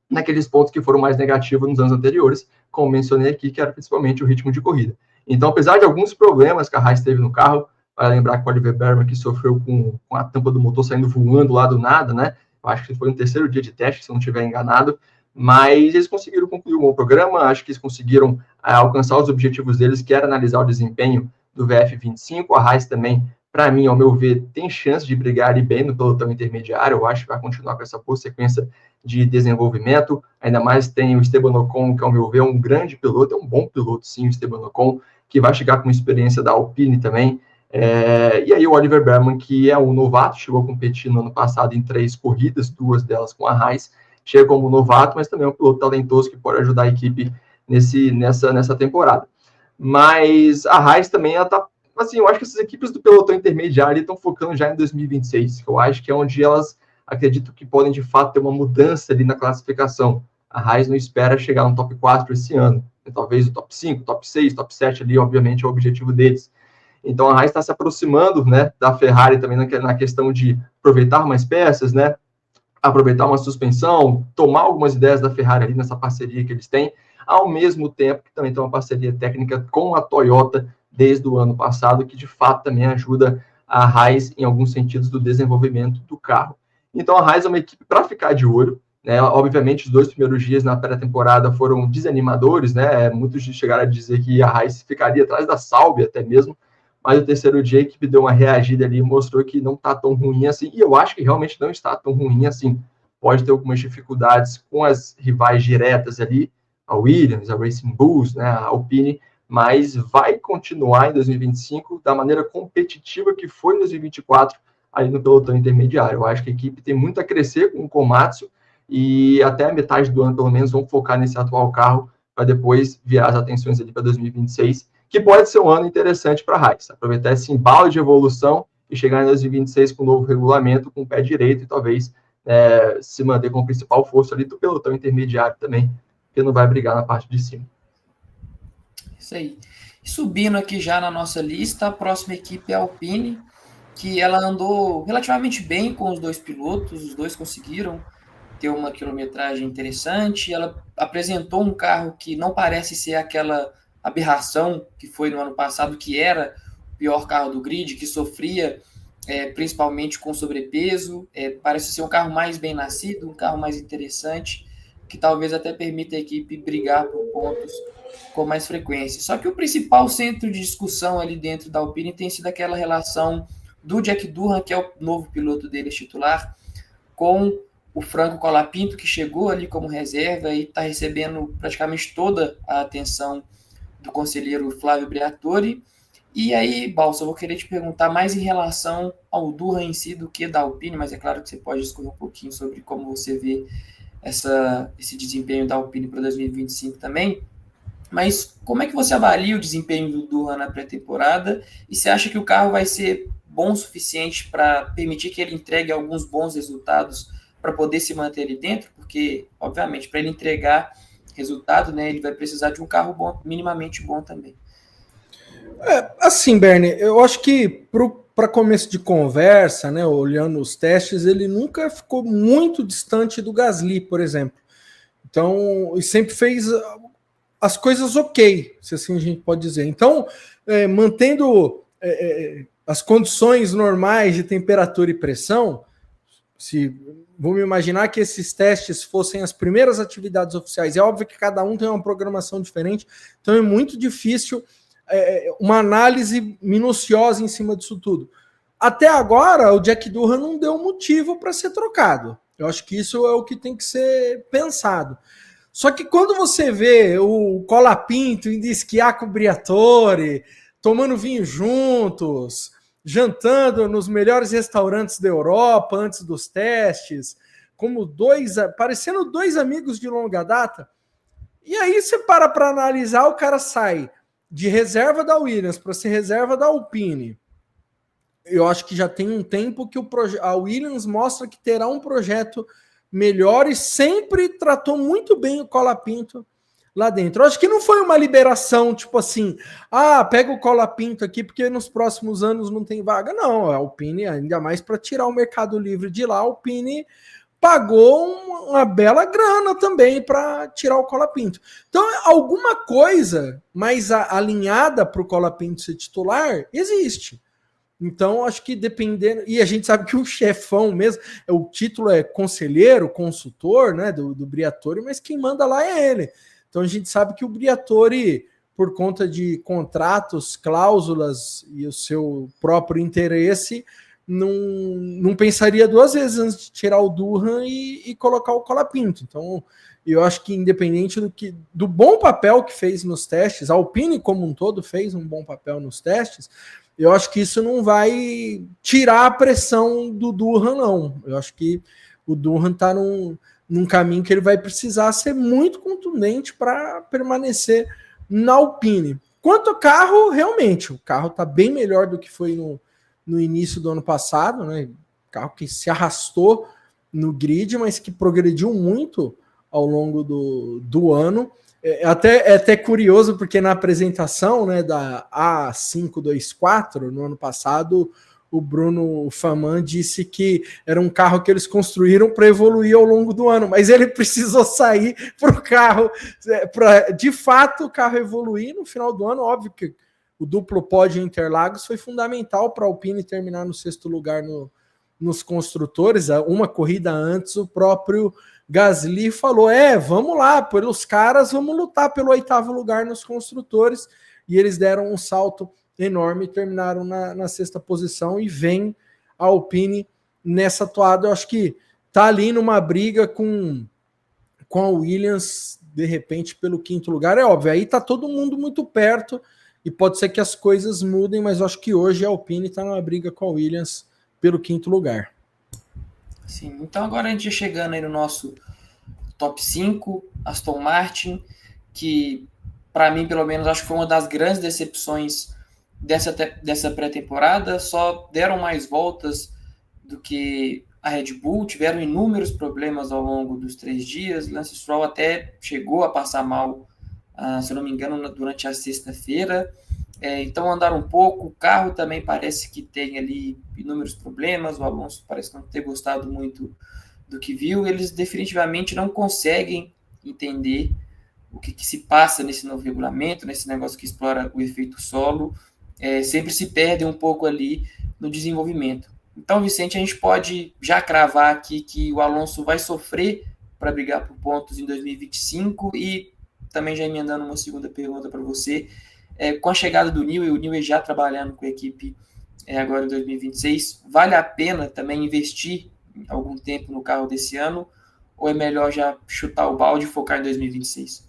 naqueles pontos que foram mais negativos nos anos anteriores, como mencionei aqui, que era principalmente o ritmo de corrida. Então, apesar de alguns problemas que a Haas teve no carro, vai lembrar que o Oliver Berman que sofreu com a tampa do motor saindo voando lá do nada, né? Eu acho que foi no terceiro dia de teste, se eu não estiver enganado, mas eles conseguiram concluir um bom programa, acho que eles conseguiram alcançar os objetivos deles, que era analisar o desempenho do VF25. A Haas também, para mim, ao meu ver, tem chance de brigar ali bem no pelotão intermediário. Eu acho que vai continuar com essa boa sequência de desenvolvimento. Ainda mais tem o Esteban Ocon, que, ao meu ver, é um grande piloto, é um bom piloto, sim, o Esteban Ocon, que vai chegar com experiência da Alpine também. E aí o Oliver Berman, que é um novato, chegou a competir no ano passado em 3 corridas, 2 delas com a Haas, chega como novato, mas também é um piloto talentoso que pode ajudar a equipe nessa temporada. Mas a Haas também, ela tá, assim, eu acho que essas equipes do pelotão intermediário estão focando já em 2026, que eu acho que é onde elas acredito que podem, de fato, ter uma mudança ali na classificação. A Haas não espera chegar no top 4 esse ano, talvez o top 5, top 6, top 7 ali, obviamente, é o objetivo deles. Então, a Haas está se aproximando, né, da Ferrari também na questão de aproveitar mais peças, né, aproveitar uma suspensão, tomar algumas ideias da Ferrari ali nessa parceria que eles têm, ao mesmo tempo que também tem uma parceria técnica com a Toyota desde o ano passado, que de fato também ajuda a Haas em alguns sentidos do desenvolvimento do carro. Então, a Haas é uma equipe para ficar de olho, né? Obviamente, os 2 primeiros dias na pré-temporada foram desanimadores, né? Muitos chegaram a dizer que a Haas ficaria atrás da Sauber até mesmo, mas o terceiro dia a equipe deu uma reagida ali e mostrou que não está tão ruim assim, e eu acho que realmente não está tão ruim assim. Pode ter algumas dificuldades com as rivais diretas ali, a Williams, a Racing Bulls, né, a Alpine, mas vai continuar em 2025 da maneira competitiva que foi em 2024, ali no pelotão intermediário. Eu acho que a equipe tem muito a crescer com o Komatsu, e até a metade do ano, pelo menos, vão focar nesse atual carro, para depois virar as atenções ali para 2026, que pode ser um ano interessante para a Haas. Aproveitar esse embalo de evolução e chegar em 2026 com um novo regulamento, com o pé direito, e talvez se manter como principal força ali do pelotão intermediário também, que não vai brigar na parte de cima. Isso aí. Subindo aqui já na nossa lista, a próxima equipe é a Alpine, que ela andou relativamente bem com os dois pilotos, os dois conseguiram ter uma quilometragem interessante. Ela apresentou um carro que não parece ser aquela aberração que foi no ano passado, que era o pior carro do grid, que sofria principalmente com sobrepeso. Parece ser um carro mais bem nascido, um carro mais interessante, que talvez até permita a equipe brigar por pontos com mais frequência. Só que o principal centro de discussão ali dentro da Alpine tem sido aquela relação do Jack Durham, que é o novo piloto deles titular, com o Franco Colapinto, que chegou ali como reserva e está recebendo praticamente toda a atenção do conselheiro Flávio Briatore. E aí, Balsa, eu vou querer te perguntar mais em relação ao Durham em si do que da Alpine, mas é claro que você pode discorrer um pouquinho sobre como você vê esse desempenho da Alpine para 2025 também. Mas como é que você avalia o desempenho do Durham na pré-temporada e você acha que o carro vai ser bom o suficiente para permitir que ele entregue alguns bons resultados para poder se manter ali dentro? Porque, obviamente, para ele entregar resultado, né, ele vai precisar de um carro bom, minimamente bom também. Assim, Bernie, eu acho que para começo de conversa, né, olhando os testes, ele nunca ficou muito distante do Gasly, por exemplo. Então, ele sempre fez as coisas ok, se assim a gente pode dizer. Então, mantendo as condições normais de temperatura e pressão, vamos imaginar que esses testes fossem as primeiras atividades oficiais. É óbvio que cada um tem uma programação diferente, então é muito difícil uma análise minuciosa em cima disso tudo. Até agora, o Jack Durham não deu motivo para ser trocado. Eu acho que isso é o que tem que ser pensado. Só que quando você vê o Colapinto indo esquiar com o Briatore, tomando vinho juntos, jantando nos melhores restaurantes da Europa antes dos testes, parecendo dois amigos de longa data, e aí você para analisar, o cara sai de reserva da Williams para ser reserva da Alpine. Eu acho que já tem um tempo que a Williams mostra que terá um projeto melhor e sempre tratou muito bem o Colapinto lá dentro. Eu acho que não foi uma liberação, tipo assim, pega o Colapinto aqui porque nos próximos anos não tem vaga. Não, a Alpine, ainda mais para tirar o Mercado Livre de lá, a Alpine pagou uma bela grana também para tirar o Colapinto. Então, alguma coisa mais alinhada para o Colapinto ser titular existe. Então, acho que dependendo... E a gente sabe que o chefão mesmo, o título é conselheiro, consultor, né, do Briatore, mas quem manda lá é ele. Então, a gente sabe que o Briatore, por conta de contratos, cláusulas e o seu próprio interesse, não pensaria duas vezes antes de tirar o Durham e colocar o Colapinto. Então, eu acho que independente do bom papel que fez nos testes, a Alpine como um todo fez um bom papel nos testes, eu acho que isso não vai tirar a pressão do Durham, não. Eu acho que o Durham está num caminho que ele vai precisar ser muito contundente para permanecer na Alpine. Quanto ao carro, realmente, o carro está bem melhor do que foi no início do ano passado, né? Carro que se arrastou no grid, mas que progrediu muito ao longo do ano. É até curioso, porque na apresentação, né, da A524, no ano passado, o Bruno Faman disse que era um carro que eles construíram para evoluir ao longo do ano, mas ele precisou sair para o carro, para de fato o carro evoluir no final do ano. Óbvio que o duplo pódio em Interlagos foi fundamental para a Alpine terminar no 6º lugar nos construtores. Uma corrida antes, o próprio Gasly falou, vamos lá, pelos caras, vamos lutar pelo 8º lugar nos construtores, e eles deram um salto enorme e terminaram na 6ª posição, e vem a Alpine nessa toada. Eu acho que tá ali numa briga com a Williams, de repente, pelo 5º lugar. É óbvio, aí tá todo mundo muito perto, e pode ser que as coisas mudem, mas eu acho que hoje a Alpine tá numa briga com a Williams pelo 5º lugar. Sim, então agora a gente chegando aí no nosso top 5, Aston Martin, que para mim, pelo menos, acho que foi uma das grandes decepções dessa pré-temporada. Só deram mais voltas do que a Red Bull, tiveram inúmeros problemas ao longo dos 3 dias. Lance Stroll até chegou a passar mal se eu não me engano, durante a sexta-feira. Então andaram um pouco, o carro também parece que tem ali inúmeros problemas, o Alonso parece não ter gostado muito do que viu, eles definitivamente não conseguem entender o que se passa nesse novo regulamento, nesse negócio que explora o efeito solo, sempre se perdem um pouco ali no desenvolvimento. Então, Vicente, a gente pode já cravar aqui que o Alonso vai sofrer para brigar por pontos em 2025 e também já emendando uma segunda pergunta para você, com a chegada do Newey, o Newey já trabalhando com a equipe agora em 2026, vale a pena também investir algum tempo no carro desse ano ou é melhor já chutar o balde e focar em 2026?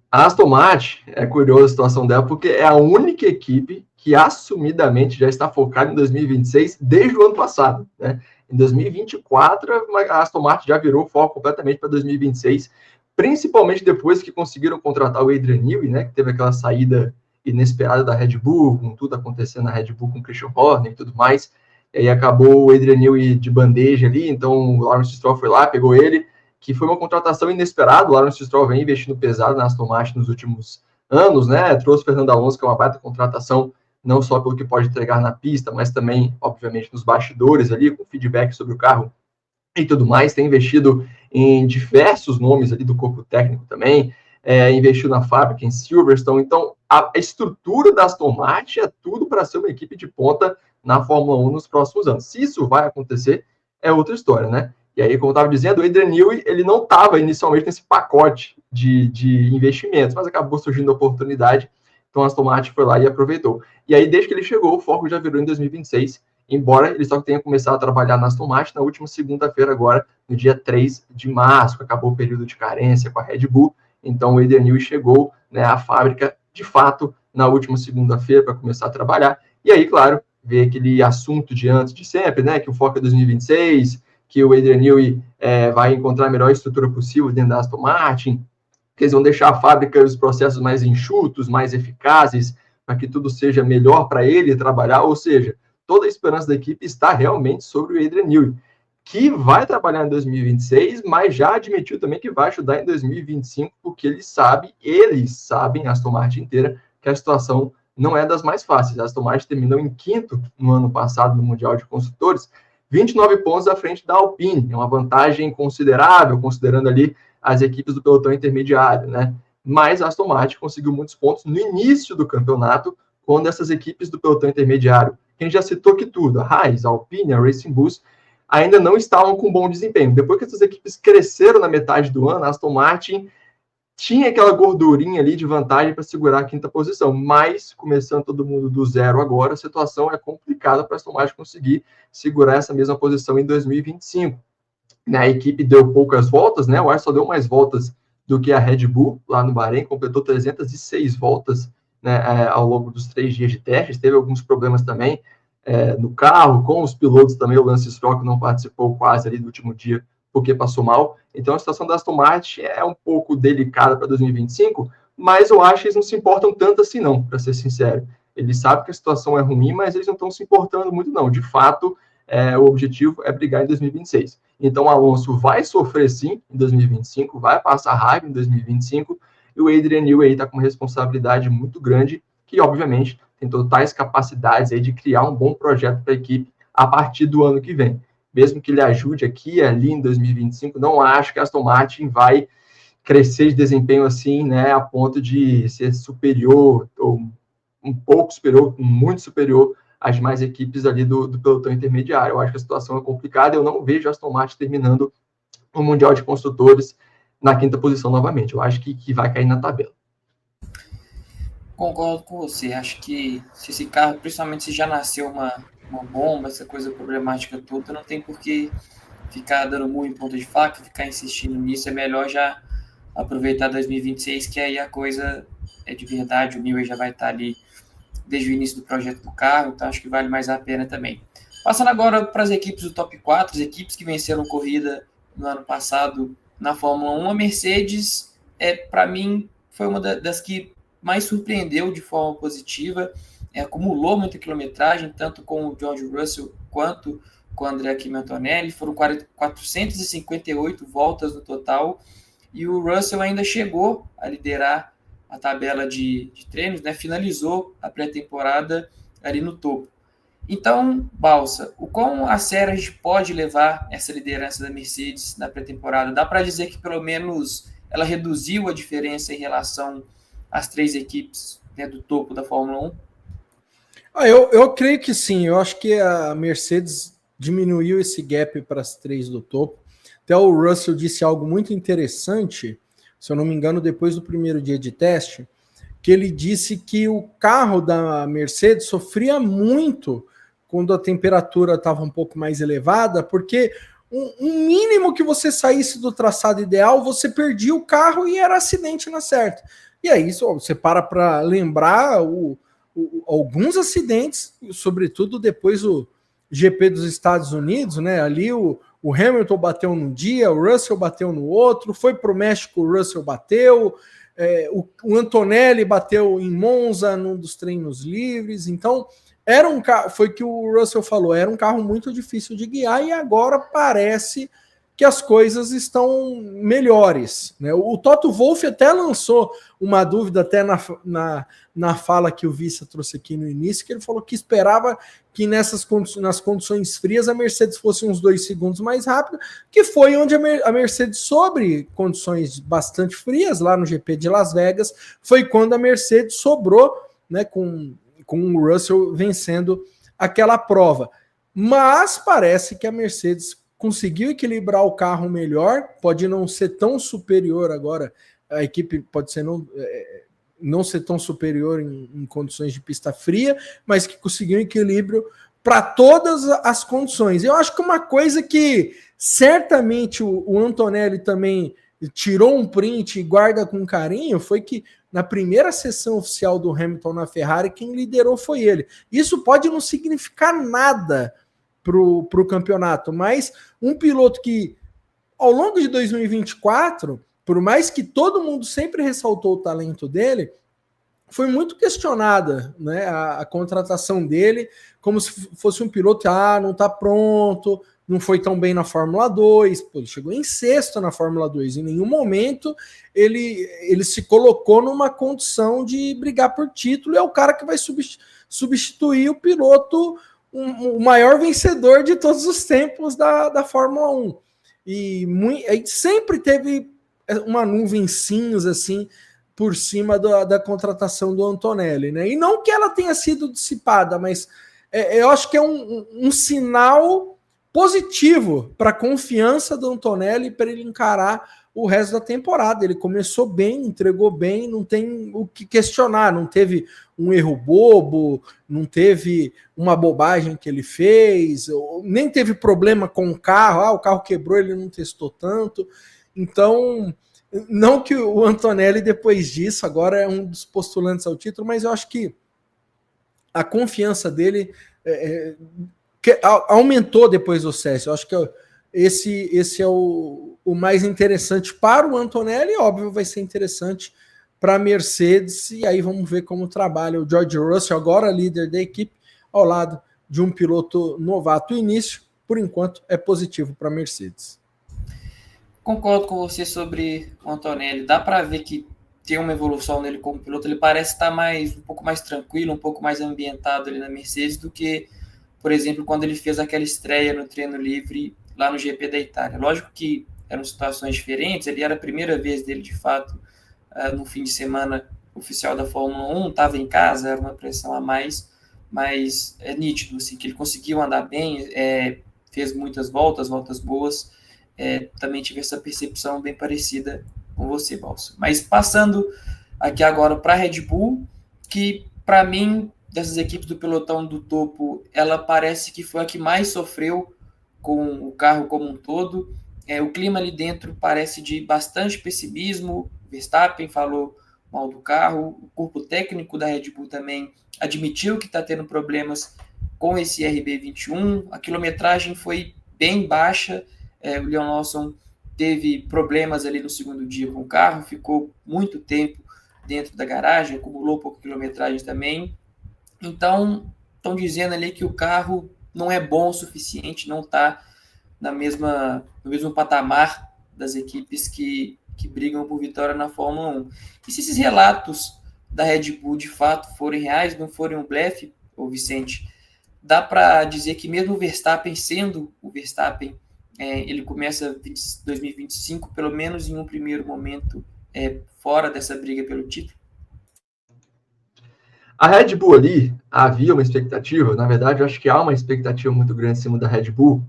A Aston Martin, é curiosa a situação dela, porque é a única equipe que assumidamente já está focada em 2026 desde o ano passado, né? Em 2024, a Aston Martin já virou foco completamente para 2026, principalmente depois que conseguiram contratar o Adrian Newey, né? Que teve aquela saída inesperada da Red Bull, com tudo acontecendo na Red Bull com o Christian Horner e tudo mais. E aí acabou o Adrian Newey de bandeja ali, então o Lawrence Stroll foi lá, pegou ele, que foi uma contratação inesperada. O Lawrence Stroll vem investindo pesado na Aston Martin nos últimos anos, né? Trouxe o Fernando Alonso, que é uma baita contratação, não só pelo que pode entregar na pista, mas também, obviamente, nos bastidores ali, com feedback sobre o carro e tudo mais. Tem investido em diversos nomes ali do corpo técnico também, investiu na fábrica em Silverstone. Então, a estrutura da Aston Martin é tudo para ser uma equipe de ponta na Fórmula 1 nos próximos anos. Se isso vai acontecer, é outra história, né? E aí, como eu estava dizendo, o Adrian Newey, ele não estava inicialmente nesse pacote de investimentos, mas acabou surgindo a oportunidade, então a Aston Martin foi lá e aproveitou. E aí, desde que ele chegou, o foco já virou em 2026, embora ele só tenha começado a trabalhar na Aston Martin na última segunda-feira agora, no dia 3 de março, que acabou o período de carência com a Red Bull, então o Adrian Newey chegou, né, à fábrica, de fato, na última segunda-feira para começar a trabalhar, e aí, claro, ver aquele assunto de antes de sempre, né, que o foco é 2026, que o Adrian Newey vai encontrar a melhor estrutura possível dentro da Aston Martin, que eles vão deixar a fábrica e os processos mais enxutos, mais eficazes, para que tudo seja melhor para ele trabalhar, ou seja, toda a esperança da equipe está realmente sobre o Adrian Newey, que vai trabalhar em 2026, mas já admitiu também que vai ajudar em 2025, porque eles sabem, a Aston Martin inteira, que a situação não é das mais fáceis. A Aston Martin terminou em quinto no ano passado no Mundial de Construtores, 29 pontos à frente da Alpine, é uma vantagem considerável, considerando ali as equipes do pelotão intermediário, né? Mas a Aston Martin conseguiu muitos pontos no início do campeonato, quando essas equipes do pelotão intermediário, quem já citou que tudo, a Haas, a Alpine, a Racing Bull, ainda não estavam com bom desempenho. Depois que essas equipes cresceram na metade do ano, a Aston Martin tinha aquela gordurinha ali de vantagem para segurar a quinta posição, mas começando todo mundo do zero agora, a situação é complicada para a Aston Martin conseguir segurar essa mesma posição em 2025. A equipe deu poucas voltas, né? O Ar só deu mais voltas do que a Red Bull lá no Bahrein, completou 306 voltas, né, ao longo dos 3 dias de testes, teve alguns problemas também no carro, com os pilotos também, o Lance Stroll não participou quase ali do último dia, porque passou mal. Então a situação da Aston Martin é um pouco delicada para 2025, mas eu acho que eles não se importam tanto assim não, para ser sincero. Eles sabem que a situação é ruim, mas eles não estão se importando muito não. De fato, o objetivo é brigar em 2026. Então o Alonso vai sofrer sim em 2025, vai passar raiva em 2025, e o Adrian Newey está com uma responsabilidade muito grande, que obviamente tem totais capacidades aí de criar um bom projeto para a equipe a partir do ano que vem. Mesmo que ele ajude aqui e ali em 2025, não acho que a Aston Martin vai crescer de desempenho assim, né, a ponto de ser superior, ou um pouco superior, muito superior às demais equipes ali do pelotão intermediário. Eu acho que a situação é complicada, eu não vejo a Aston Martin terminando o Mundial de Construtores na quinta posição novamente. Eu acho que vai cair na tabela. Concordo com você. Acho que se esse carro, principalmente se já nasceu uma bomba, essa coisa problemática toda, não tem por que ficar dando murro em ponta de faca, ficar insistindo nisso. É melhor já aproveitar 2026, que aí a coisa é de verdade. O Newey já vai estar ali desde o início do projeto do carro, então acho que vale mais a pena também. Passando agora para as equipes do top 4, as equipes que venceram corrida no ano passado na Fórmula 1, a Mercedes, para mim, foi uma das que mais surpreendeu de forma positiva, acumulou muita quilometragem, tanto com o George Russell quanto com o Andrea Kimi Antonelli, foram 458 voltas no total, e o Russell ainda chegou a liderar a tabela de treinos, né? Finalizou a pré-temporada ali no topo. Então, Balsa, o quão a sério a gente pode levar essa liderança da Mercedes na pré-temporada? Dá para dizer que pelo menos ela reduziu a diferença em relação às 3 equipes, né, do topo da Fórmula 1? Eu creio que sim. Eu acho que a Mercedes diminuiu esse gap para as 3 do topo. Até o Russell disse algo muito interessante, se eu não me engano, depois do primeiro dia de teste, que ele disse que o carro da Mercedes sofria muito quando a temperatura estava um pouco mais elevada, porque um mínimo que você saísse do traçado ideal, você perdia o carro e era acidente na certa. E aí você para lembrar alguns acidentes, sobretudo depois o GP dos Estados Unidos, né? Ali o Hamilton bateu num dia, o Russell bateu no outro, foi para o México, o Russell bateu, o Antonelli bateu em Monza num dos treinos livres. Então era um carro, foi que o Russell falou, era um carro muito difícil de guiar e agora parece que as coisas estão melhores, né? O Toto Wolff até lançou uma dúvida até na fala que o Vissa trouxe aqui no início, que ele falou que esperava que nas condições frias a Mercedes fosse uns 2 segundos mais rápida, que foi onde a Mercedes, sobre condições bastante frias, lá no GP de Las Vegas, foi quando a Mercedes sobrou, né, com o Russell vencendo aquela prova. Mas parece que a Mercedes conseguiu equilibrar o carro melhor, pode não ser tão superior agora, a equipe pode ser não ser tão superior em condições de pista fria, mas que conseguiu equilíbrio para todas as condições. Eu acho que uma coisa que certamente o Antonelli também tirou um print e guarda com carinho foi que na primeira sessão oficial do Hamilton na Ferrari, quem liderou foi ele. Isso pode não significar nada para o campeonato, mas um piloto que, ao longo de 2024, por mais que todo mundo sempre ressaltou o talento dele, foi muito questionada, né, a contratação dele, como se fosse um piloto, não está pronto, não foi tão bem na Fórmula 2, ele chegou em sexto na Fórmula 2, em nenhum momento ele se colocou numa condição de brigar por título, é o cara que vai substituir o piloto, o maior vencedor de todos os tempos da Fórmula 1. E sempre teve uma nuvem cinza, assim, por cima da contratação do Antonelli, né? E não que ela tenha sido dissipada, mas eu acho que é um sinal positivo para a confiança do Antonelli para ele encarar o resto da temporada. Ele começou bem, entregou bem, não tem o que questionar, não teve um erro bobo, não teve uma bobagem que ele fez, nem teve problema com o carro, o carro quebrou, ele não testou tanto. Então, não que o Antonelli, depois disso, agora é um dos postulantes ao título, mas eu acho que a confiança dele aumentou depois do César. Eu acho que esse é o mais interessante para o Antonelli, e óbvio vai ser interessante para a Mercedes, e aí vamos ver como trabalha o George Russell, agora líder da equipe, ao lado de um piloto novato. O início, por enquanto, é positivo para a Mercedes. Concordo com você sobre o Antonelli. Dá para ver que tem uma evolução nele como piloto. Ele parece estar um pouco mais tranquilo, um pouco mais ambientado ali na Mercedes do que, por exemplo, quando ele fez aquela estreia no treino livre lá no GP da Itália. Lógico que eram situações diferentes, ele era a primeira vez dele, de fato, no fim de semana oficial da Fórmula 1, estava em casa, era uma pressão a mais, mas é nítido, assim, que ele conseguiu andar bem, fez muitas voltas boas. Também tive essa percepção bem parecida com você, Balsa. Mas passando aqui agora para a Red Bull, que para mim, dessas equipes do pelotão do topo, ela parece que foi a que mais sofreu com o carro como um todo. O clima ali dentro parece de bastante pessimismo. Verstappen falou mal do carro, o corpo técnico da Red Bull também admitiu que está tendo problemas com esse RB21, a quilometragem foi bem baixa. O Leon Lawson teve problemas ali no segundo dia com o carro, ficou muito tempo dentro da garagem, acumulou pouca quilometragem também. Então, estão dizendo ali que o carro não é bom o suficiente, não está no mesmo patamar das equipes que que brigam por vitória na Fórmula 1. E se esses relatos da Red Bull de fato forem reais, não forem um blefe, ô Vicente, dá para dizer que mesmo o Verstappen sendo o Verstappen, ele começa 2025, pelo menos em um primeiro momento, fora dessa briga pelo título? A Red Bull ali, havia uma expectativa, na verdade, eu acho que há uma expectativa muito grande em cima da Red Bull,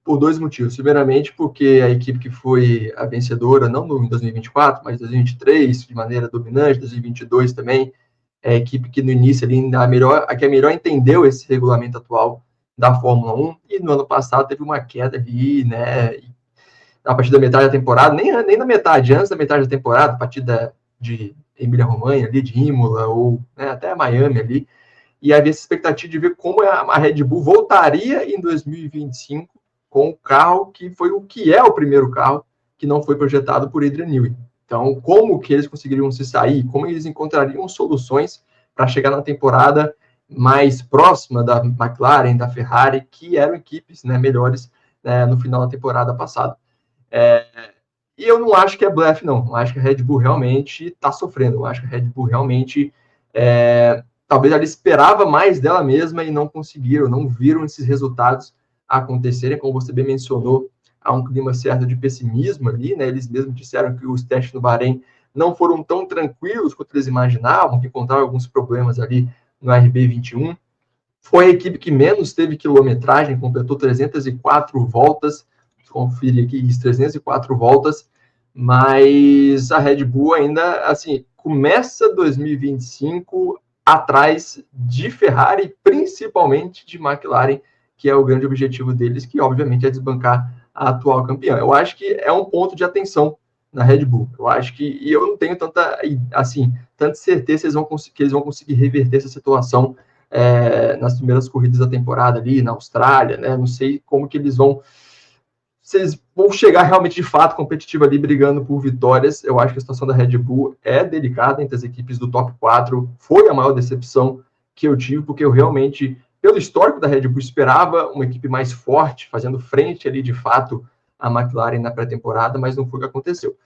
por dois motivos. Primeiramente, porque a equipe que foi a vencedora, não em 2024, mas em 2023, de maneira dominante, 2022 também, é a equipe que no início ali, a que melhor entendeu esse regulamento atual da Fórmula 1, e no ano passado teve uma queda ali, né, a partir da metade da temporada, nem na metade, antes da metade da temporada, a partir de Emília-Romanha, ali, de Imola, ou né, até Miami ali, e havia essa expectativa de ver como a Red Bull voltaria em 2025 com o carro que é o primeiro carro que não foi projetado por Adrian Newey. Então, como que eles conseguiriam se sair, como eles encontrariam soluções para chegar na temporada mais próxima da McLaren, da Ferrari, que eram equipes, né, melhores, né, no final da temporada passada. E eu não acho que é blefe, não. Eu acho que a Red Bull realmente está sofrendo. Eu acho que a Red Bull realmente, talvez ela esperava mais dela mesma e não conseguiram, não viram esses resultados acontecerem. Como você bem mencionou, há um clima certo de pessimismo ali, né? Eles mesmos disseram que os testes no Bahrein não foram tão tranquilos quanto eles imaginavam, que encontraram alguns problemas ali no RB21. Foi a equipe que menos teve quilometragem, completou 304 voltas, conferir aqui, 304 voltas, mas a Red Bull ainda, assim, começa 2025 atrás de Ferrari, principalmente de McLaren, que é o grande objetivo deles, que obviamente é desbancar a atual campeã. Eu acho que é um ponto de atenção na Red Bull. Eu acho que, e eu não tenho tanta certeza que eles vão conseguir reverter essa situação nas primeiras corridas da temporada ali, na Austrália, né? Não sei como que eles vão chegar realmente de fato competitivo ali, brigando por vitórias. Eu acho que a situação da Red Bull é delicada entre as equipes do top 4. Foi a maior decepção que eu tive, porque eu realmente, pelo histórico da Red Bull, esperava uma equipe mais forte, fazendo frente ali de fato à McLaren na pré-temporada, mas não foi o que aconteceu.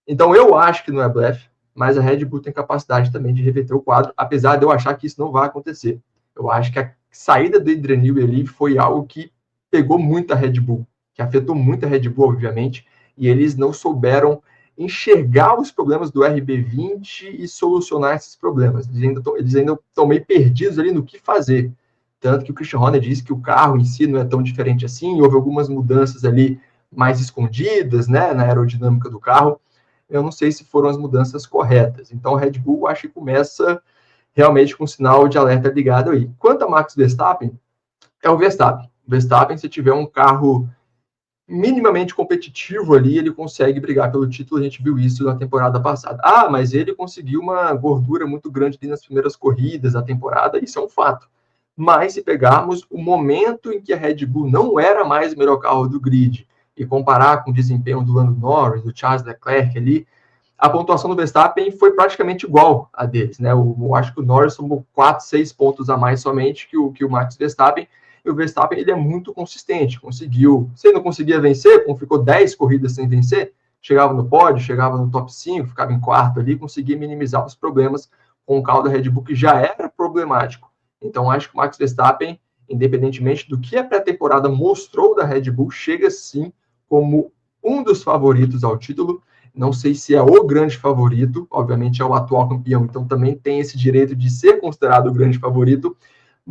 Então eu acho que não é blefe, mas a Red Bull tem capacidade também de reverter o quadro, apesar de eu achar que isso não vai acontecer. Eu acho que a saída do Adrian Newey ali foi algo que pegou muito a Red Bull, que afetou muito a Red Bull, obviamente, e eles não souberam enxergar os problemas do RB20 e solucionar esses problemas. Eles ainda estão meio perdidos ali no que fazer. Tanto que o Christian Horner disse que o carro em si não é tão diferente assim, houve algumas mudanças ali mais escondidas, né, na aerodinâmica do carro. Eu não sei se foram as mudanças corretas. Então, a Red Bull, acho que começa realmente com um sinal de alerta ligado aí. Quanto a Max Verstappen, é o Verstappen. O Verstappen, se tiver um carro minimamente competitivo ali, ele consegue brigar pelo título. A gente viu isso na temporada passada. Mas ele conseguiu uma gordura muito grande ali nas primeiras corridas da temporada, isso é um fato. Mas se pegarmos o momento em que a Red Bull não era mais o melhor carro do grid e comparar com o desempenho do Lando Norris, do Charles Leclerc ali, a pontuação do Verstappen foi praticamente igual a deles, né? Eu acho que o Norris somou 4, 6 pontos a mais somente que o Max Verstappen. E o Verstappen, ele é muito consistente, conseguiu, se ele não conseguia vencer, como ficou 10 corridas sem vencer, chegava no pódio, chegava no top 5, ficava em quarto ali, conseguia minimizar os problemas com o carro da Red Bull, que já era problemático. Então, acho que o Max Verstappen, independentemente do que a pré-temporada mostrou da Red Bull, chega sim como um dos favoritos ao título. Não sei se é o grande favorito, obviamente é o atual campeão, então também tem esse direito de ser considerado o grande favorito,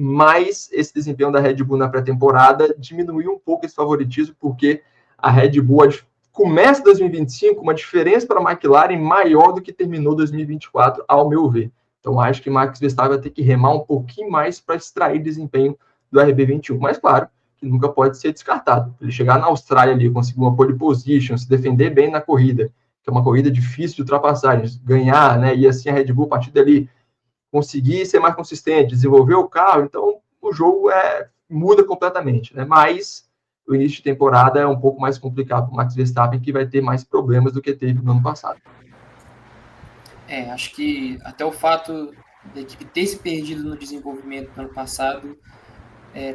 mas esse desempenho da Red Bull na pré-temporada diminuiu um pouco esse favoritismo, porque a Red Bull começa 2025 uma diferença para a McLaren maior do que terminou 2024, ao meu ver. Então, acho que Max Verstappen vai ter que remar um pouquinho mais para extrair desempenho do RB21. Mas, claro, que nunca pode ser descartado. Ele chegar na Austrália ali, conseguir uma pole position, se defender bem na corrida, que é uma corrida difícil de ultrapassagens, ganhar, né? E assim a Red Bull, a partir dali, conseguir ser mais consistente, desenvolver o carro, então o jogo muda completamente, né? Mas o início de temporada é um pouco mais complicado para o Max Verstappen, que vai ter mais problemas do que teve no ano passado. Acho que até o fato da equipe ter se perdido no desenvolvimento no ano passado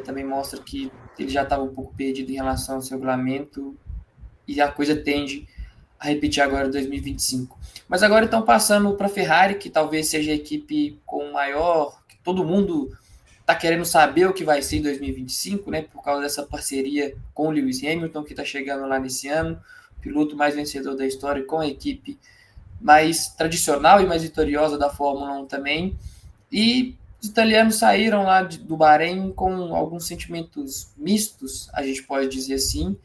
também mostra que ele já estava um pouco perdido em relação ao seu regulamento e a coisa tende a repetir agora em 2025. Mas agora estão passando para a Ferrari, que talvez seja a equipe com maior, que todo mundo está querendo saber o que vai ser em 2025, né, por causa dessa parceria com o Lewis Hamilton, que está chegando lá nesse ano, piloto mais vencedor da história, com a equipe mais tradicional e mais vitoriosa da Fórmula 1 também. E os italianos saíram lá do Bahrein com alguns sentimentos mistos, a gente pode dizer assim.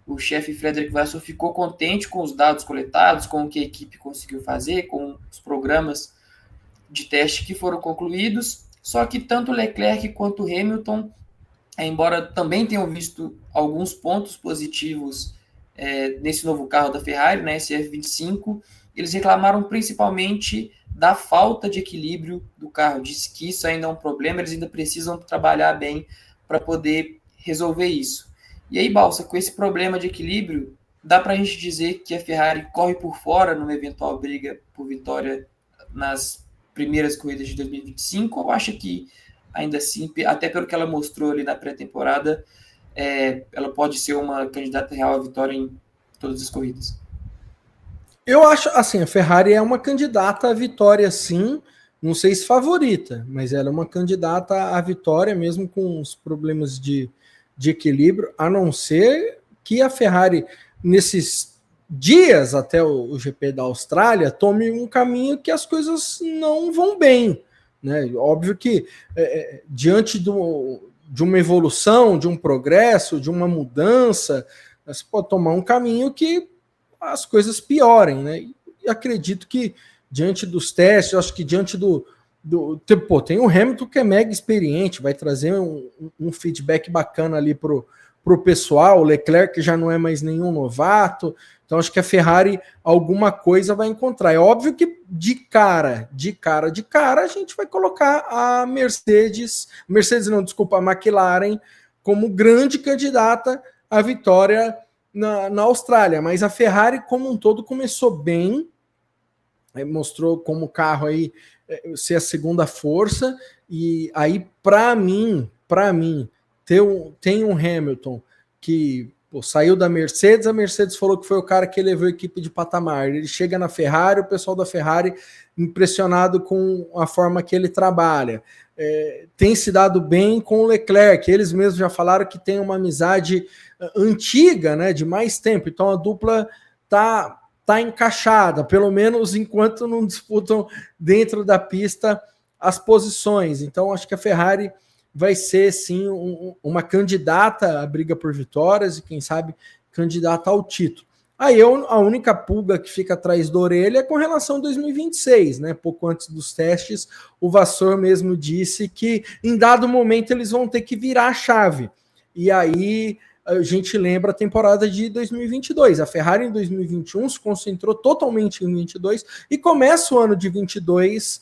O chefe Frederic Vasseur ficou contente com os dados coletados, com o que a equipe conseguiu fazer, com os programas de teste que foram concluídos. Só que tanto Leclerc quanto Hamilton, embora também tenham visto alguns pontos positivos nesse novo carro da Ferrari, né, esse F25, eles reclamaram principalmente da falta de equilíbrio do carro. Diz que isso ainda é um problema, eles ainda precisam trabalhar bem para poder resolver isso. E aí, Balsa, com esse problema de equilíbrio, dá para a gente dizer que a Ferrari corre por fora numa eventual briga por vitória nas primeiras corridas de 2025, ou acha que ainda assim, até pelo que ela mostrou ali na pré-temporada, ela pode ser uma candidata real à vitória em todas as corridas? Eu acho, assim, a Ferrari é uma candidata à vitória, sim, não sei se favorita, mas ela é uma candidata à vitória, mesmo com os problemas de equilíbrio, a não ser que a Ferrari, nesses dias até o GP da Austrália, tome um caminho que as coisas não vão bem, né? Óbvio que diante de uma evolução, de um progresso, de uma mudança, você pode tomar um caminho que as coisas piorem, né? E acredito que diante dos testes, acho que diante tem o Hamilton que é mega experiente, vai trazer um feedback bacana ali pro pessoal, o Leclerc já não é mais nenhum novato, então acho que a Ferrari alguma coisa vai encontrar. É óbvio que de cara, a gente vai colocar a a McLaren como grande candidata à vitória na Austrália, mas a Ferrari como um todo começou bem, mostrou como o carro aí ser a segunda força, e aí para mim tem um Hamilton que saiu da Mercedes, a Mercedes falou que foi o cara que elevou a equipe de patamar, ele chega na Ferrari, o pessoal da Ferrari impressionado com a forma que ele trabalha, tem se dado bem com o Leclerc, eles mesmos já falaram que tem uma amizade antiga, né, de mais tempo, então a dupla tá encaixada, pelo menos enquanto não disputam dentro da pista as posições. Então acho que a Ferrari vai ser sim uma candidata à briga por vitórias e quem sabe candidata ao título. Aí a única pulga que fica atrás da orelha é com relação a 2026, né? Pouco antes dos testes, o Vasseur mesmo disse que em dado momento eles vão ter que virar a chave. E aí a gente lembra a temporada de 2022. A Ferrari em 2021 se concentrou totalmente em 22 e começa o ano de 22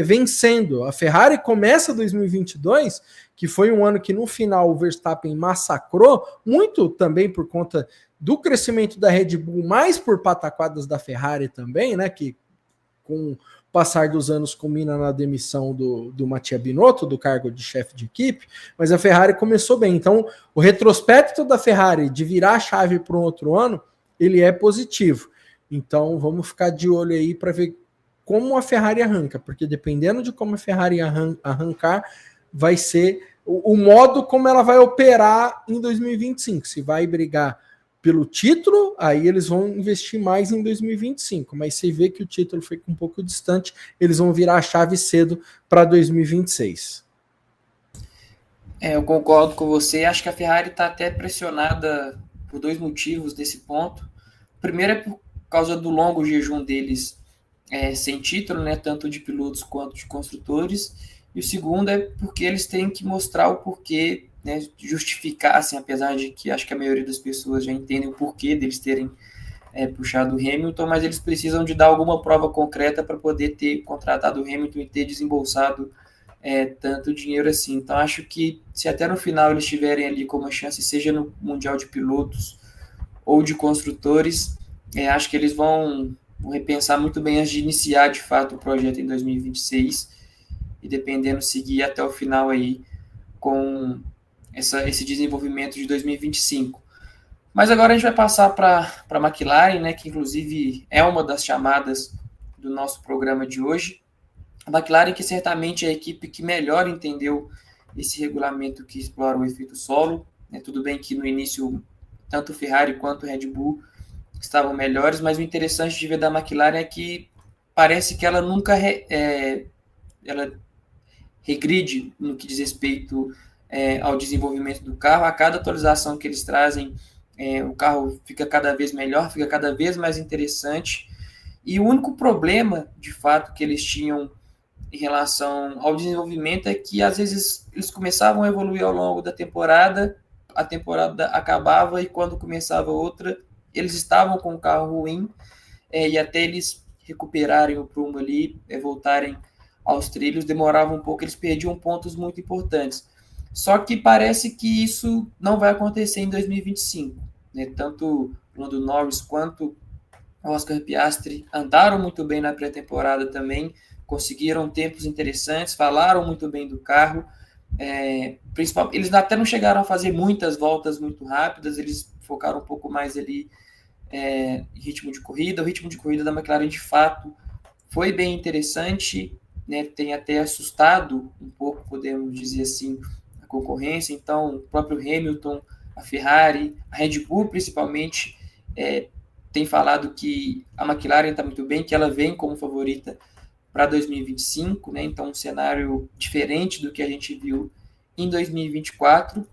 vencendo. A Ferrari começa 2022, que foi um ano que no final o Verstappen massacrou, muito também por conta do crescimento da Red Bull, mais por pataquadas da Ferrari também, né, que com o passar dos anos culmina na demissão do Mattia Binotto, do cargo de chefe de equipe, mas a Ferrari começou bem. Então, o retrospecto da Ferrari de virar a chave para um outro ano, ele é positivo. Então, vamos ficar de olho aí para ver como a Ferrari arranca, porque dependendo de como a Ferrari arrancar, vai ser o modo como ela vai operar em 2025. Se vai brigar pelo título, aí eles vão investir mais em 2025, mas se vê que o título foi um pouco distante, eles vão virar a chave cedo para 2026. Eu concordo com você, acho que a Ferrari está até pressionada por dois motivos nesse ponto. O primeiro é por causa do longo jejum deles sem título, né, tanto de pilotos quanto de construtores, e o segundo é porque eles têm que mostrar o porquê, né, justificar, assim, apesar de que acho que a maioria das pessoas já entendem o porquê deles terem puxado o Hamilton, mas eles precisam de dar alguma prova concreta para poder ter contratado o Hamilton e ter desembolsado tanto dinheiro assim. Então acho que se até no final eles tiverem ali como chance, seja no Mundial de Pilotos ou de Construtores, acho que eles vão repensar muito bem antes de iniciar de fato o projeto em 2026 e dependendo seguir até o final aí com esse desenvolvimento de 2025. Mas agora a gente vai passar para a McLaren, né, que inclusive é uma das chamadas do nosso programa de hoje. A McLaren, que certamente é a equipe que melhor entendeu esse regulamento que explora o efeito solo. Tudo bem que no início tanto Ferrari quanto Red Bull estavam melhores, mas o interessante de ver da McLaren é que parece que ela nunca ela regride no que diz respeito ao desenvolvimento do carro. A cada atualização que eles trazem, o carro fica cada vez melhor, fica cada vez mais interessante. E o único problema, de fato, que eles tinham em relação ao desenvolvimento é que, às vezes, eles começavam a evoluir ao longo da temporada, a temporada acabava e, quando começava outra, eles estavam com um carro ruim, e até eles recuperarem o prumo ali, voltarem aos trilhos, demorava um pouco, eles perdiam pontos muito importantes. Só que parece que isso não vai acontecer em 2025. Né? Tanto o Lando Norris quanto o Oscar Piastri andaram muito bem na pré-temporada também, conseguiram tempos interessantes, falaram muito bem do carro. Eles até não chegaram a fazer muitas voltas muito rápidas, eles focaram um pouco mais ali em ritmo de corrida. O ritmo de corrida da McLaren, de fato, foi bem interessante, né? Tem até assustado um pouco, podemos dizer assim, a concorrência. Então, o próprio Hamilton, a Ferrari, a Red Bull, principalmente, tem falado que a McLaren está muito bem, que ela vem como favorita para 2025, né? Então, um cenário diferente do que a gente viu em 2024.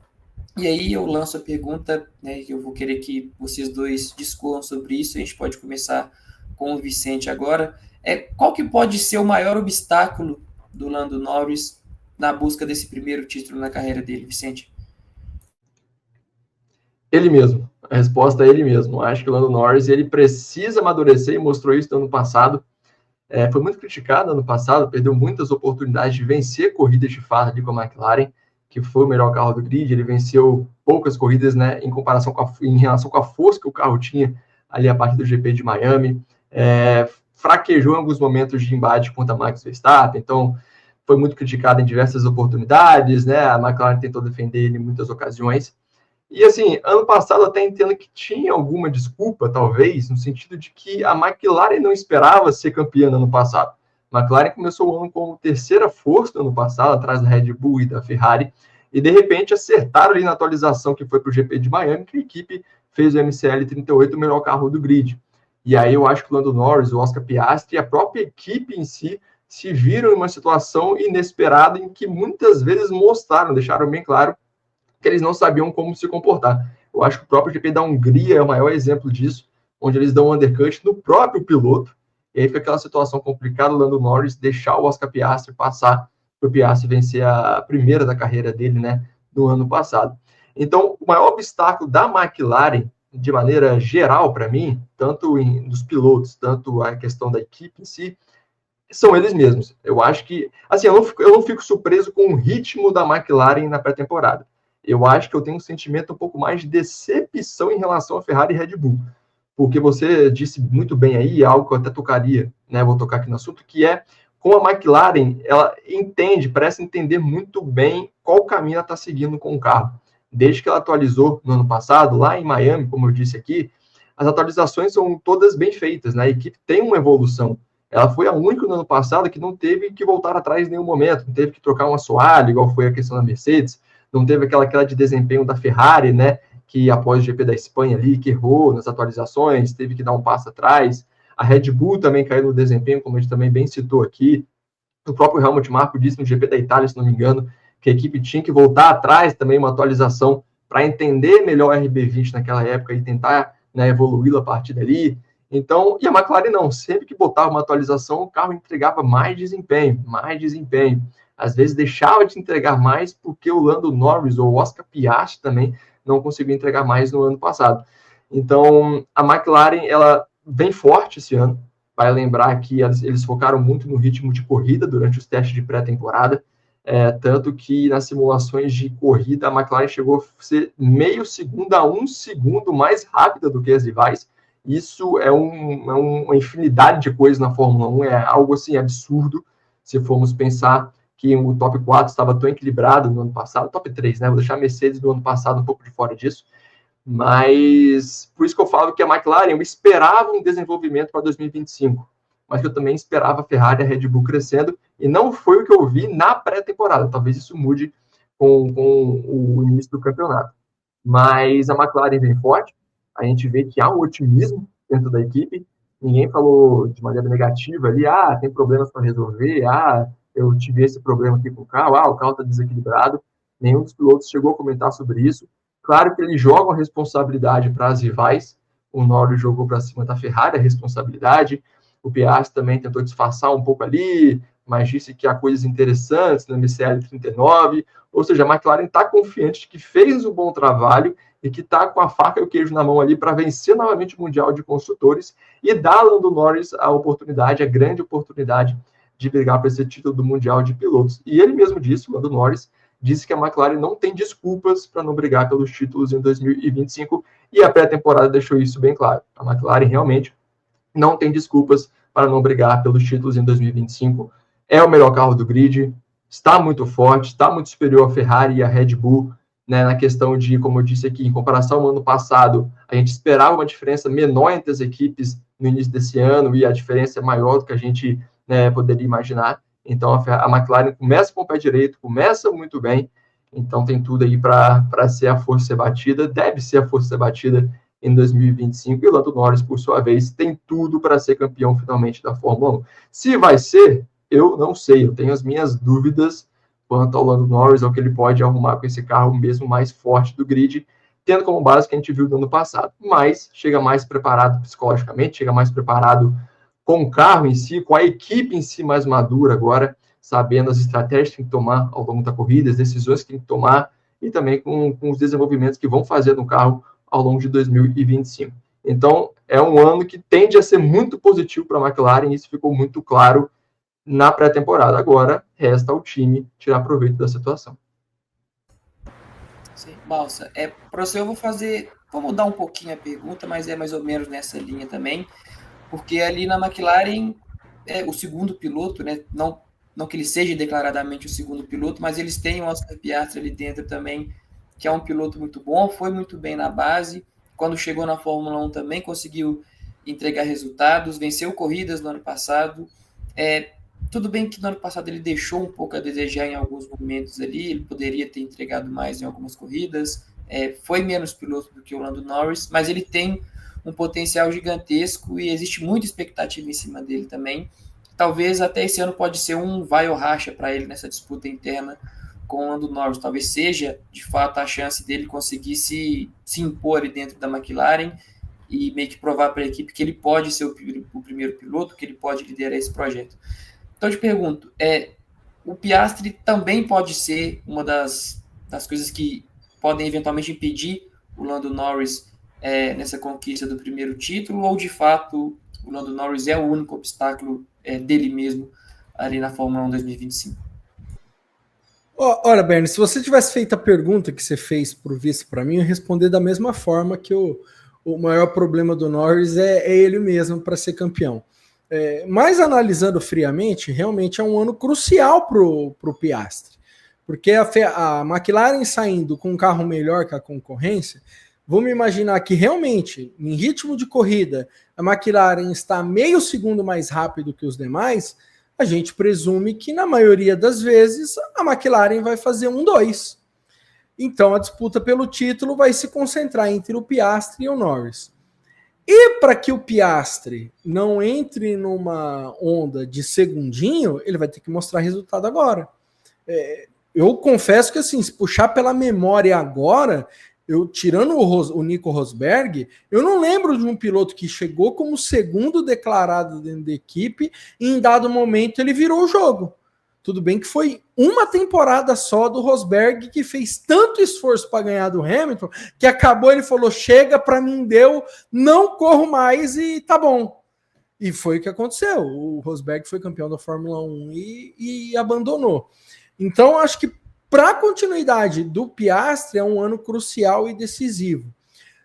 E aí eu lanço a pergunta, né, que eu vou querer que vocês dois discorram sobre isso. A gente pode começar com o Vicente agora. Qual que pode ser o maior obstáculo do Lando Norris na busca desse primeiro título na carreira dele, Vicente? Ele mesmo. A resposta é ele mesmo. Acho que o Lando Norris ele precisa amadurecer e mostrou isso no ano passado. Foi muito criticado ano passado, perdeu muitas oportunidades de vencer corridas de fato ali com a McLaren, que foi o melhor carro do grid. Ele venceu poucas corridas, né, em relação com a força que o carro tinha ali a partir do GP de Miami. Fraquejou em alguns momentos de embate contra Max Verstappen, então foi muito criticado em diversas oportunidades, né? A McLaren tentou defender ele em muitas ocasiões. E assim, ano passado até entendo que tinha alguma desculpa, talvez, no sentido de que a McLaren não esperava ser campeã no ano passado. A McLaren começou o ano como terceira força no ano passado, atrás da Red Bull e da Ferrari, e de repente acertaram ali na atualização que foi para o GP de Miami, que a equipe fez o MCL 38, o melhor carro do grid. E aí eu acho que o Lando Norris, o Oscar Piastri e a própria equipe em si se viram em uma situação inesperada em que muitas vezes deixaram bem claro que eles não sabiam como se comportar. Eu acho que o próprio GP da Hungria é o maior exemplo disso, onde eles dão um undercut no próprio piloto, e aí fica aquela situação complicada, o Lando Norris deixar o Oscar Piastri passar, para o Piastri vencer a primeira da carreira dele, né, no ano passado. Então, o maior obstáculo da McLaren, de maneira geral para mim, tanto nos pilotos, tanto a questão da equipe em si, são eles mesmos. Eu acho que, assim, eu não fico surpreso com o ritmo da McLaren na pré-temporada. Eu acho que eu tenho um sentimento um pouco mais de decepção em relação a Ferrari e Red Bull. Porque você disse muito bem aí, algo que eu até tocaria, né, vou tocar aqui no assunto, que é, com a McLaren, ela parece entender muito bem qual caminho ela está seguindo com o carro. Desde que ela atualizou no ano passado, lá em Miami, como eu disse aqui, as atualizações são todas bem feitas, né? A equipe tem uma evolução. Ela foi a única no ano passado que não teve que voltar atrás em nenhum momento, não teve que trocar um assoalho, igual foi a questão da Mercedes, não teve aquela queda de desempenho da Ferrari, né, que após o GP da Espanha ali, que errou nas atualizações, teve que dar um passo atrás. A Red Bull também caiu no desempenho, como a gente também bem citou aqui. O próprio Helmut Marko disse no GP da Itália, se não me engano, que a equipe tinha que voltar atrás também, uma atualização, para entender melhor a RB20 naquela época e tentar, né, evoluí-la a partir dali. Então, e a McLaren não, sempre que botava uma atualização, o carro entregava mais desempenho. Às vezes deixava de entregar mais porque o Lando Norris ou o Oscar Piastri também não conseguiu entregar mais no ano passado. Então, a McLaren, ela vem forte esse ano. Vai lembrar que eles focaram muito no ritmo de corrida durante os testes de pré-temporada, tanto que nas simulações de corrida, a McLaren chegou a ser meio segundo a 1 segundo mais rápida do que as rivais. Isso é uma infinidade de coisas na Fórmula 1, é algo assim absurdo, se formos pensar que o top 4 estava tão equilibrado no ano passado, top 3, né? Vou deixar a Mercedes do ano passado um pouco de fora disso, Mas por isso que eu falo que a McLaren, eu esperava um desenvolvimento para 2025, mas que eu também esperava a Ferrari e a Red Bull crescendo, e não foi o que eu vi na pré-temporada. Talvez isso mude com o início do campeonato. Mas a McLaren vem forte, a gente vê que há um otimismo dentro da equipe, ninguém falou de maneira negativa ali, tem problemas para resolver, eu tive esse problema aqui com o carro, o carro está desequilibrado. Nenhum dos pilotos chegou a comentar sobre isso. Claro que eles jogam a responsabilidade para as rivais, o Norris jogou para cima da Ferrari a responsabilidade, o Piastri também tentou disfarçar um pouco ali, mas disse que há coisas interessantes na MCL 39, ou seja, a McLaren está confiante de que fez um bom trabalho e que está com a faca e o queijo na mão ali para vencer novamente o Mundial de Construtores e dar a Lando Norris a oportunidade, a grande oportunidade de brigar para esse título do Mundial de Pilotos. E ele mesmo disse, o Lando Norris, disse que a McLaren não tem desculpas para não brigar pelos títulos em 2025 e a pré-temporada deixou isso bem claro. A McLaren realmente não tem desculpas para não brigar pelos títulos em 2025. É o melhor carro do grid, está muito forte, está muito superior à Ferrari e à Red Bull, né, na questão de, como eu disse aqui, em comparação ao ano passado, a gente esperava uma diferença menor entre as equipes no início desse ano e a diferença é maior do que a gente, né, poderia imaginar. Então a McLaren começa com o pé direito, começa muito bem, então tem tudo aí para ser a força a ser batida, deve ser a força a ser batida em 2025, e o Lando Norris, por sua vez, tem tudo para ser campeão finalmente da Fórmula 1. Se vai ser, eu não sei, eu tenho as minhas dúvidas quanto ao Lando Norris, ao que ele pode arrumar com esse carro mesmo mais forte do grid, tendo como base o que a gente viu no ano passado, mas chega mais preparado psicologicamente, chega mais preparado com o carro em si, com a equipe em si mais madura agora, sabendo as estratégias que tem que tomar ao longo da corrida, as decisões que tem que tomar, e também com os desenvolvimentos que vão fazer no carro ao longo de 2025. Então, é um ano que tende a ser muito positivo para a McLaren, e isso ficou muito claro na pré-temporada. Agora, resta ao time tirar proveito da situação. Sim, Balsa, para você eu vou mudar um pouquinho a pergunta, mas é mais ou menos nessa linha também, porque ali na McLaren, o segundo piloto, né, não que ele seja declaradamente o segundo piloto, mas eles têm o Oscar Piastri ali dentro também, que é um piloto muito bom, foi muito bem na base, quando chegou na Fórmula 1 também conseguiu entregar resultados, venceu corridas no ano passado. Tudo bem que no ano passado ele deixou um pouco a desejar em alguns momentos ali, ele poderia ter entregado mais em algumas corridas, foi menos piloto do que o Lando Norris, mas ele tem um potencial gigantesco e existe muita expectativa em cima dele também. Talvez até esse ano pode ser um vai ou racha para ele nessa disputa interna com o Lando Norris. Talvez seja, de fato, a chance dele conseguir se impor ali dentro da McLaren e meio que provar para a equipe que ele pode ser o primeiro piloto, que ele pode liderar esse projeto. Então, eu te pergunto, o Piastri também pode ser uma das coisas que podem eventualmente impedir o Lando Norris nessa conquista do primeiro título, ou de fato o Lando Norris é o único obstáculo dele mesmo ali na Fórmula 1 2025? Olha, Bernie, se você tivesse feito a pergunta que você fez para o vice para mim, eu ia responder da mesma forma que o maior problema do Norris é ele mesmo para ser campeão. Mas analisando friamente, realmente é um ano crucial para o Piastri, porque a McLaren saindo com um carro melhor que a concorrência, vamos imaginar que realmente, em ritmo de corrida, a McLaren está meio segundo mais rápido que os demais, a gente presume que na maioria das vezes a McLaren vai fazer 1-2. Então a disputa pelo título vai se concentrar entre o Piastri e o Norris. E para que o Piastri não entre numa onda de segundinho, ele vai ter que mostrar resultado agora. Eu confesso que, assim, se puxar pela memória agora, tirando o Nico Rosberg, eu não lembro de um piloto que chegou como segundo declarado dentro da equipe e em dado momento ele virou o jogo. Tudo bem que foi uma temporada só do Rosberg que fez tanto esforço para ganhar do Hamilton que acabou, ele falou, chega, para mim deu, não corro mais e tá bom. E foi o que aconteceu. O Rosberg foi campeão da Fórmula 1 e abandonou. Então, acho que para a continuidade do Piastri é um ano crucial e decisivo.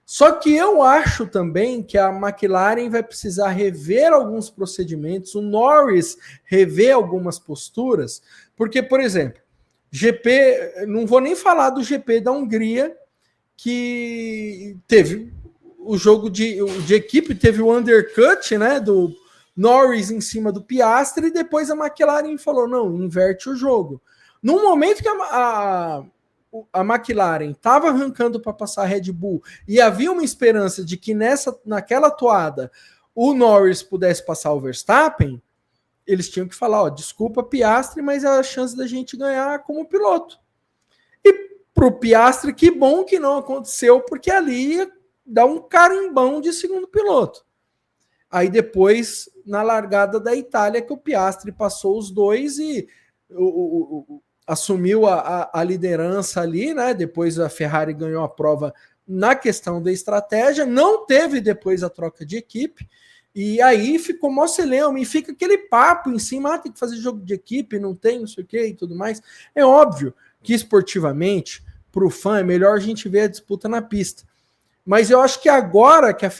Só que eu acho também que a McLaren vai precisar rever alguns procedimentos, o Norris rever algumas posturas, porque, por exemplo, GP, não vou nem falar do GP da Hungria, que teve o jogo de equipe, teve o undercut, né, do Norris em cima do Piastri, e depois a McLaren falou, não, inverte o jogo. No momento que a McLaren estava arrancando para passar a Red Bull e havia uma esperança de que naquela toada o Norris pudesse passar o Verstappen, eles tinham que falar, ó, desculpa Piastri, mas é a chance da gente ganhar como piloto. E pro Piastri, que bom que não aconteceu, porque ali ia dar um carimbão de segundo piloto. Aí depois, na largada da Itália, que o Piastri passou os dois e assumiu a liderança ali, né? Depois a Ferrari ganhou a prova na questão da estratégia, não teve depois a troca de equipe, e aí ficou mó celeuma, e fica aquele papo em cima, tem que fazer jogo de equipe, não tem, não sei o que e tudo mais. É óbvio que esportivamente, para o fã, é melhor a gente ver a disputa na pista. Mas eu acho que agora que a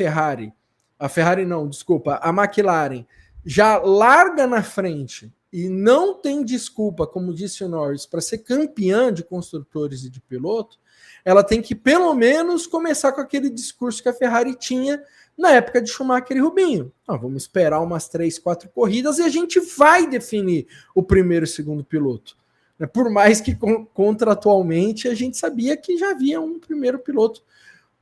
McLaren já larga na frente e não tem desculpa, como disse o Norris, para ser campeã de construtores e de piloto, ela tem que pelo menos começar com aquele discurso que a Ferrari tinha na época de Schumacher e Rubinho. Vamos esperar umas 3, 4 corridas e a gente vai definir o primeiro e segundo piloto. Por mais que contratualmente a gente sabia que já havia um primeiro piloto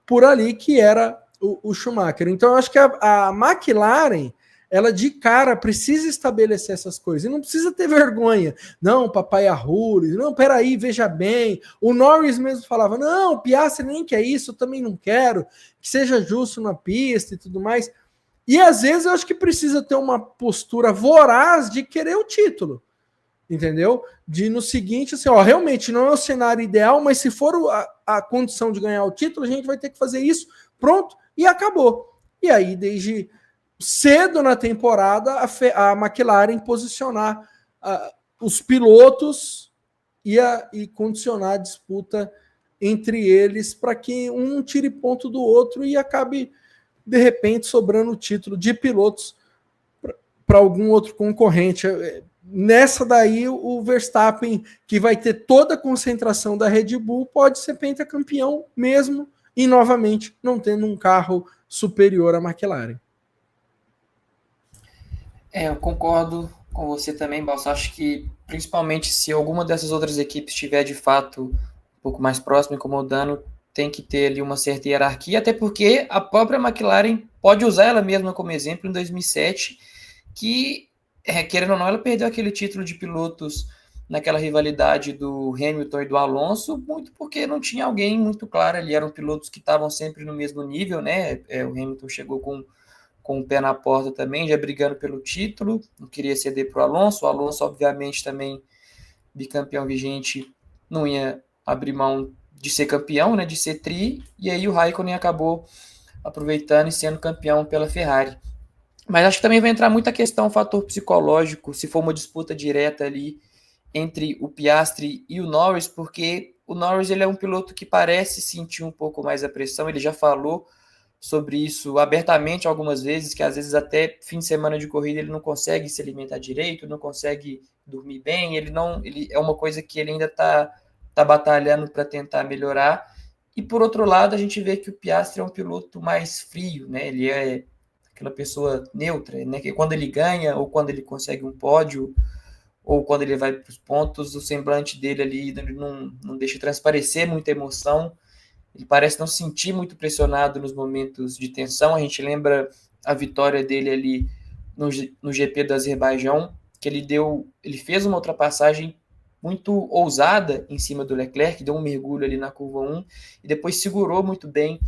por ali, que era o Schumacher. Então eu acho que a McLaren, ela de cara precisa estabelecer essas coisas, e não precisa ter vergonha. Não, papai arrule, não, peraí, veja bem. O Norris mesmo falava, não, o Piastri nem quer isso, eu também não quero, que seja justo na pista e tudo mais. E às vezes eu acho que precisa ter uma postura voraz de querer o título, entendeu? De no seguinte, assim, ó, realmente não é o cenário ideal, mas se for a condição de ganhar o título, a gente vai ter que fazer isso, pronto, e acabou. E aí, desde cedo na temporada, a McLaren posicionar os pilotos e condicionar a disputa entre eles para que um tire ponto do outro e acabe, de repente, sobrando o título de pilotos para algum outro concorrente. Nessa daí, o Verstappen, que vai ter toda a concentração da Red Bull, pode ser pentacampeão mesmo e, novamente, não tendo um carro superior à McLaren. Eu concordo com você também, Balsa. Acho que, principalmente, se alguma dessas outras equipes estiver, de fato, um pouco mais próxima, incomodando, tem que ter ali uma certa hierarquia, até porque a própria McLaren pode usar ela mesma como exemplo em 2007, que, querendo ou não, ela perdeu aquele título de pilotos naquela rivalidade do Hamilton e do Alonso, muito porque não tinha alguém muito claro ali, eram pilotos que estavam sempre no mesmo nível, né? O Hamilton chegou com o pé na porta também, já brigando pelo título, não queria ceder para o Alonso, obviamente, também bicampeão vigente, não ia abrir mão de ser campeão, né, de ser tri, e aí o Raikkonen acabou aproveitando e sendo campeão pela Ferrari. Mas acho que também vai entrar muita questão, fator psicológico, se for uma disputa direta ali entre o Piastri e o Norris, porque o Norris ele é um piloto que parece sentir um pouco mais a pressão, ele já falou sobre isso abertamente algumas vezes, que às vezes até fim de semana de corrida ele não consegue se alimentar direito, não consegue dormir bem, ele é uma coisa que ele ainda está batalhando para tentar melhorar. E por outro lado, a gente vê que o Piastri é um piloto mais frio, né? Ele é aquela pessoa neutra, né? Que quando ele ganha ou quando ele consegue um pódio ou quando ele vai para os pontos, o semblante dele ali não deixa transparecer muita emoção. Ele parece não se sentir muito pressionado nos momentos de tensão. A gente lembra a vitória dele ali no GP do Azerbaijão, que ele fez uma ultrapassagem muito ousada em cima do Leclerc, deu um mergulho ali na curva 1 e depois segurou muito bem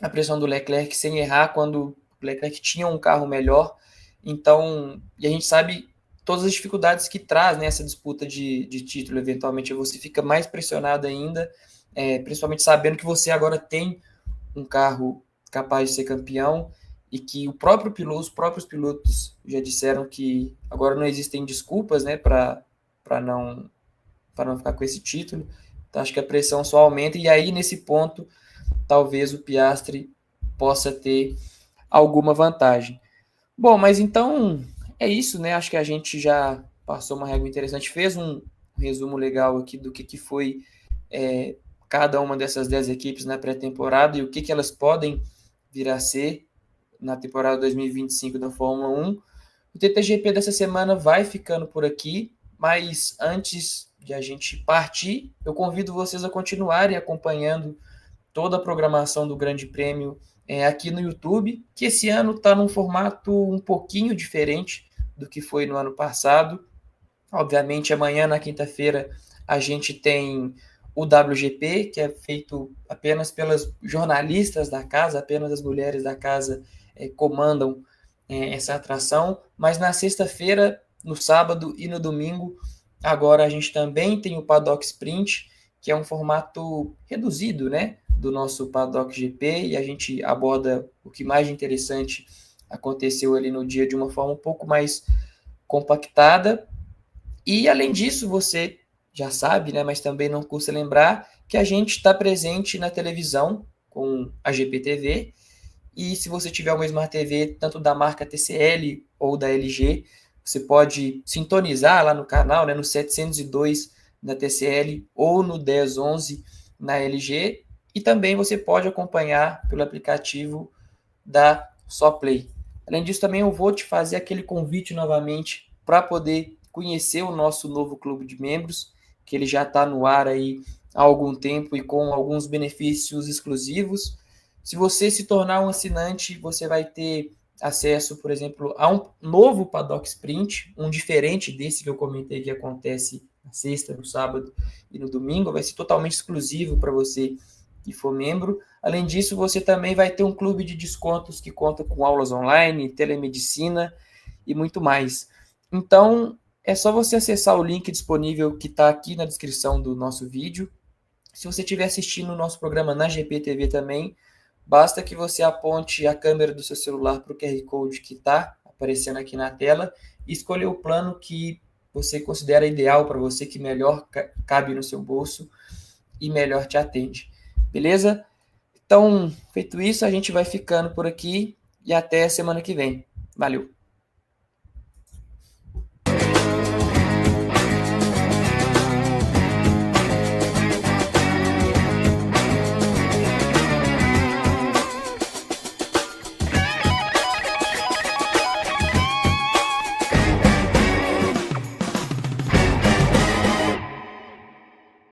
a pressão do Leclerc sem errar quando o Leclerc tinha um carro melhor. Então, e a gente sabe todas as dificuldades que traz, né, essa disputa de título. Eventualmente você fica mais pressionado ainda, principalmente sabendo que você agora tem um carro capaz de ser campeão e que os próprios pilotos já disseram que agora não existem desculpas, né, para não ficar com esse título. Então, acho que a pressão só aumenta e aí nesse ponto talvez o Piastri possa ter alguma vantagem. Bom, mas então é isso, né? Acho que a gente já passou uma régua interessante, fez um resumo legal aqui do que foi cada uma dessas 10 equipes na pré-temporada e o que elas podem vir a ser na temporada 2025 da Fórmula 1. O TTGP dessa semana vai ficando por aqui, mas antes de a gente partir, eu convido vocês a continuarem acompanhando toda a programação do Grande Prêmio aqui no YouTube, que esse ano está num formato um pouquinho diferente do que foi no ano passado. Obviamente, amanhã, na quinta-feira, a gente tem o WGP, que é feito apenas pelas jornalistas da casa, apenas as mulheres da casa comandam essa atração, mas na sexta-feira, no sábado e no domingo, agora a gente também tem o Paddock Sprint, que é um formato reduzido, né, do nosso Paddock GP, e a gente aborda o que mais interessante aconteceu ali no dia de uma forma um pouco mais compactada. E além disso, você já sabe, né, mas também não custa lembrar que a gente está presente na televisão com a GPTV, e se você tiver uma Smart TV, tanto da marca TCL ou da LG, você pode sintonizar lá no canal, né, no 702 da TCL ou no 1011 na LG, e também você pode acompanhar pelo aplicativo da SoPlay. Além disso, também eu vou te fazer aquele convite novamente para poder conhecer o nosso novo clube de membros, que ele já está no ar aí há algum tempo e com alguns benefícios exclusivos. Se você se tornar um assinante, você vai ter acesso, por exemplo, a um novo Paddock Sprint, um diferente desse que eu comentei que acontece na sexta, no sábado e no domingo, vai ser totalmente exclusivo para você que for membro. Além disso, você também vai ter um clube de descontos que conta com aulas online, telemedicina e muito mais. Então, é só você acessar o link disponível que está aqui na descrição do nosso vídeo. Se você estiver assistindo o nosso programa na GPTV também, basta que você aponte a câmera do seu celular para o QR Code que está aparecendo aqui na tela e escolher o plano que você considera ideal para você, que melhor cabe no seu bolso e melhor te atende. Beleza? Então, feito isso, a gente vai ficando por aqui e até a semana que vem. Valeu!